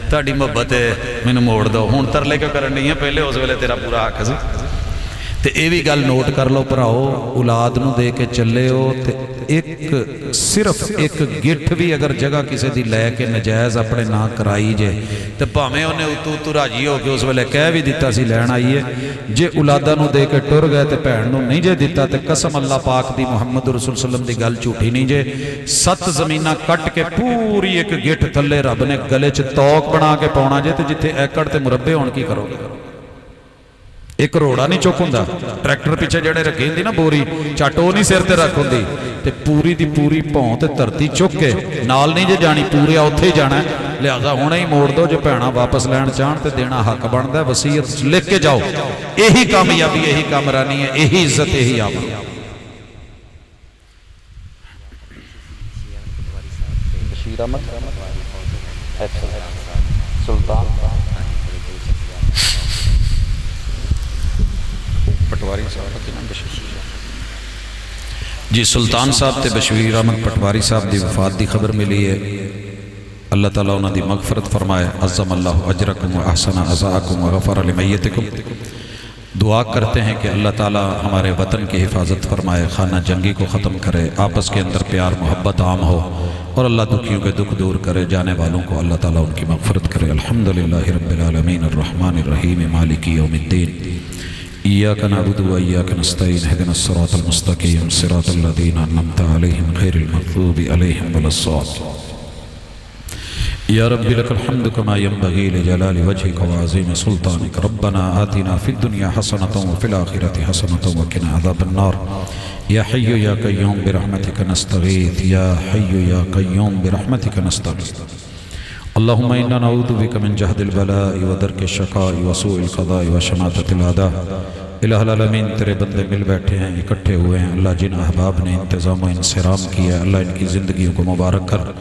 تہاڈی محبت ہے مینوں موڑ دو ہن ترلے کیوں کرن ڈئی ہے پہلے اس ویلے تیرا پورا حق سی تے اے بھی گل نوٹ کر لو بھراؤ اولاد نوں دے کے چلے ہو تے ایک صرف ایک گٹھ بھی اگر جگہ کسی دی لے کے نجائز اپنے نہ کرائی جے تے بھاویں اونے اتو راضی ہو کے اس ویلے کہہ بھی دتا سی لین آئیے جے اولاداں نوں دے کے ٹر گئے تے بھین نوں نہیں جے دتا تے قسم اللہ پاک دی محمد رسول وسلم دی گل جھوٹی نہیں جے 7 زمیناں کٹ کے پوری ایک گٹھ تھلے رب نے گلے چ توق بنا کے پاؤنا جے تے جتھے ایکڑ تے مربع ہون کی کرو گے ایک روڑا نہیں چک ہوندا ٹریکٹر پیچھے جڑے رکھی ہوندی نا بوری چٹ او نہیں سر تے رکھ ہوندی تے پوری دی پوری پاؤں تے دھرتی چک کے نال نہیں جے جانی پورے اوتھے ہی جانا ہے لہذا ہونا ہی موڑ دو جو بھیناں واپس لین چاہن تے دینا حق بندا ہے وصیت لکھ کے جاؤ یہی کامیابی یہی کامرانی ہے یہی عزت یہی آمد بشیر احمد سلطان پٹواری صاحب کے نام جی سلطان صاحب تے بشیر احمد پٹواری صاحب دی وفات دی خبر ملی ہے اللہ تعالیٰ انہاں دی مغفرت فرمائے عظم اللہ اجرکم و احسن عزاءکم و غفر لمیتکم دعا کرتے ہیں کہ اللہ تعالیٰ ہمارے وطن کی حفاظت فرمائے خانہ جنگی کو ختم کرے آپس کے اندر پیار محبت عام ہو اور اللہ دکھیوں کے دکھ دور کرے جانے والوں کو اللہ تعالیٰ ان کی مغفرت کرے الحمدللہ رب العالمین الرحمن الرحیم مالک یوم الدین إياك نعبد وإياك نستعين اهدنا الصراط المستقيم صراط الذين أنعمت عليهم غير المغضوب عليهم ولا الضالين يا رب لك الحمد كما ينبغي لجلال وجهك وعظيم سلطانك ربنا آتنا في الدنيا حسنة وفي الآخرة حسنة وقنا عذاب النار يا حي يا قيوم برحمتك نستغيث يا حي يا قيوم برحمتك نستغيث اللهم إنا نعوذ بك من جهد البلاء ودرك الشقاء وسوء القضاء وشماتة الأعداء الہ العالمین تیرے بندے مل بیٹھے ہیں اکٹھے ہوئے ہیں اللہ جن احباب نے انتظام و انصرام کیا اللہ ان کی زندگیوں کو مبارک کر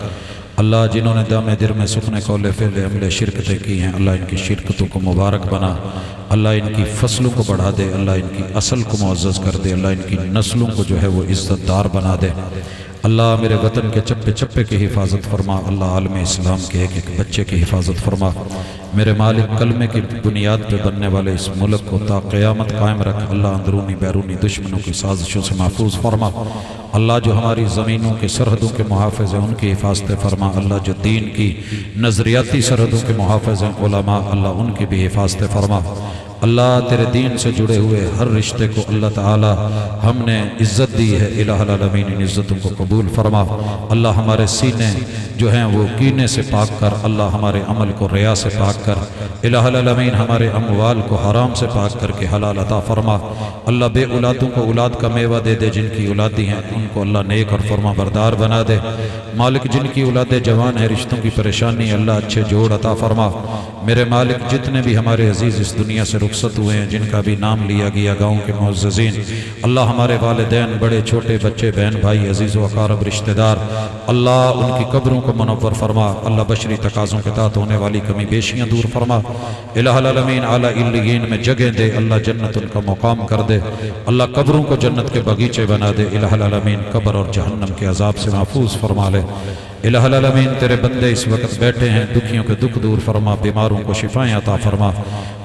اللہ جنہوں نے دام در میں سکنے قول فعل عمل شرکتیں کی ہیں اللہ ان کی شرکتوں کو مبارک بنا اللہ ان کی فصلوں کو بڑھا دے اللہ ان کی اصل کو معزز کر دے اللہ ان کی نسلوں کو جو ہے وہ عزت دار بنا دے اللہ میرے وطن کے چپے چپے کی حفاظت فرما اللہ عالم اسلام کے ایک ایک بچے کی حفاظت فرما میرے مالک کلمے کی بنیاد پہ بننے والے اس ملک کو تا قیامت قائم رکھ اللہ اندرونی بیرونی دشمنوں کی سازشوں سے محفوظ فرما اللہ جو ہماری زمینوں کے سرحدوں کے محافظ ہیں ان کی حفاظت فرما اللہ جو دین کی نظریاتی سرحدوں کے محافظ ہیں علماء اللہ ان کی بھی حفاظت فرما اللہ تیرے دین سے جڑے ہوئے ہر رشتے کو اللہ تعالی ہم نے عزت دی ہے، الہ العالمین ان عزتوں کو قبول فرما۔ اللہ ہمارے سینے جو ہیں وہ کینے سے پاک کر، اللہ ہمارے عمل کو ریا سے پاک کر، الہ العالمین ہمارے اموال کو حرام سے پاک کر کے حلال عطا فرما۔ اللہ بے اولادوں کو اولاد کا میوہ دے دے، جن کی اولادی ہیں ان کو اللہ نیک اور فرما بردار بنا دے۔ مالک جن کی اولادیں جوان ہیں، رشتوں کی پریشانی اللہ اچھے جوڑ عطا فرما۔ میرے مالک جتنے بھی ہمارے عزیز اس دنیا سے رخصت ہوئے ہیں، جن کا بھی نام لیا گیا، گاؤں کے معززین، اللہ ہمارے والدین، بڑے چھوٹے بچے، بہن بھائی، عزیز و اقارب رشتہ دار، اللہ ان کی قبروں کو منور فرما۔ اللہ بشری تقاضوں کے تحت ہونے والی کمی بیشیاں دور فرما۔ الہ العالمین اعلیٰ علیین میں جگہ دے، اللہ جنت ان کا مقام کر دے، اللہ قبروں کو جنت کے بغیچے بنا دے۔ الہ العالمین قبر اور جہنم کے عذاب سے محفوظ فرما لے۔ الہ العالمین تیرے بندے اس وقت بیٹھے ہیں، دکھیوں کے دکھ دور فرما، بیماروں کو شفائیں عطا فرما۔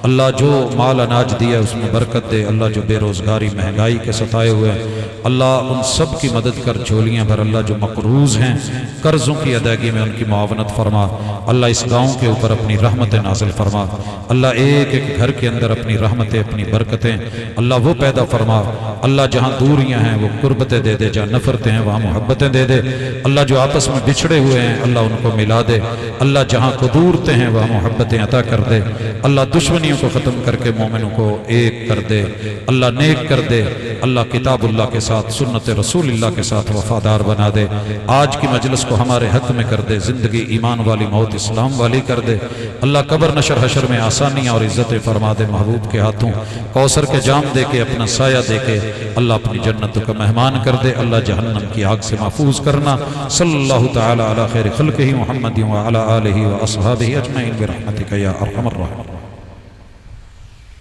اللہ جو مال اناج دیا اس میں برکت دے، اللہ جو بے روزگاری مہنگائی کے ستائے ہوئے ہیں اللہ ان سب کی مدد کر، جھولیاں بھر۔ اللہ جو مقروض ہیں قرضوں کی ادائیگی میں ان کی معاونت فرما۔ اللہ اس گاؤں کے اوپر اپنی رحمتیں نازل فرما۔ اللہ ایک ایک گھر کے اندر اپنی رحمتیں، اپنی برکتیں اللہ وہ پیدا فرما۔ اللہ جہاں دوریاں ہیں وہ قربتیں دے دے، جہاں نفرتیں ہیں وہاں محبتیں دے دے۔ اللہ جو آپس میں بچھڑے ہوئے ہیں اللہ ان کو ملا دے۔ اللہ جہاں قدورتیں ہیں وہاں محبتیں عطا کر دے۔ اللہ دشمنیوں کو ختم کر کے مومنوں کو ایک کر دے، اللہ نیک کر دے۔ اللہ کتاب اللہ کے ساتھ، سنت رسول اللہ کے ساتھ وفادار بنا دے۔ آج کی مجلس کو ہمارے حق میں کر دے، زندگی ایمان والی، موت اسلام والی کر دے۔ اللہ قبر نشر حشر میں آسانیاں اور عزتیں فرما دے۔ محبوب کے ہاتھوں کوثر کے جام دے کے، اپنا سایہ دے کے اللہ اپنی جنت کا مہمان کر دے۔ اللہ جہنم کی آگ سے محفوظ کرنا۔ صلی اللہ تعالی علی خیر خلقہ محمد وعلی آلہ واصحابہ اجمعین برحمتک یا ارحم الراحمین۔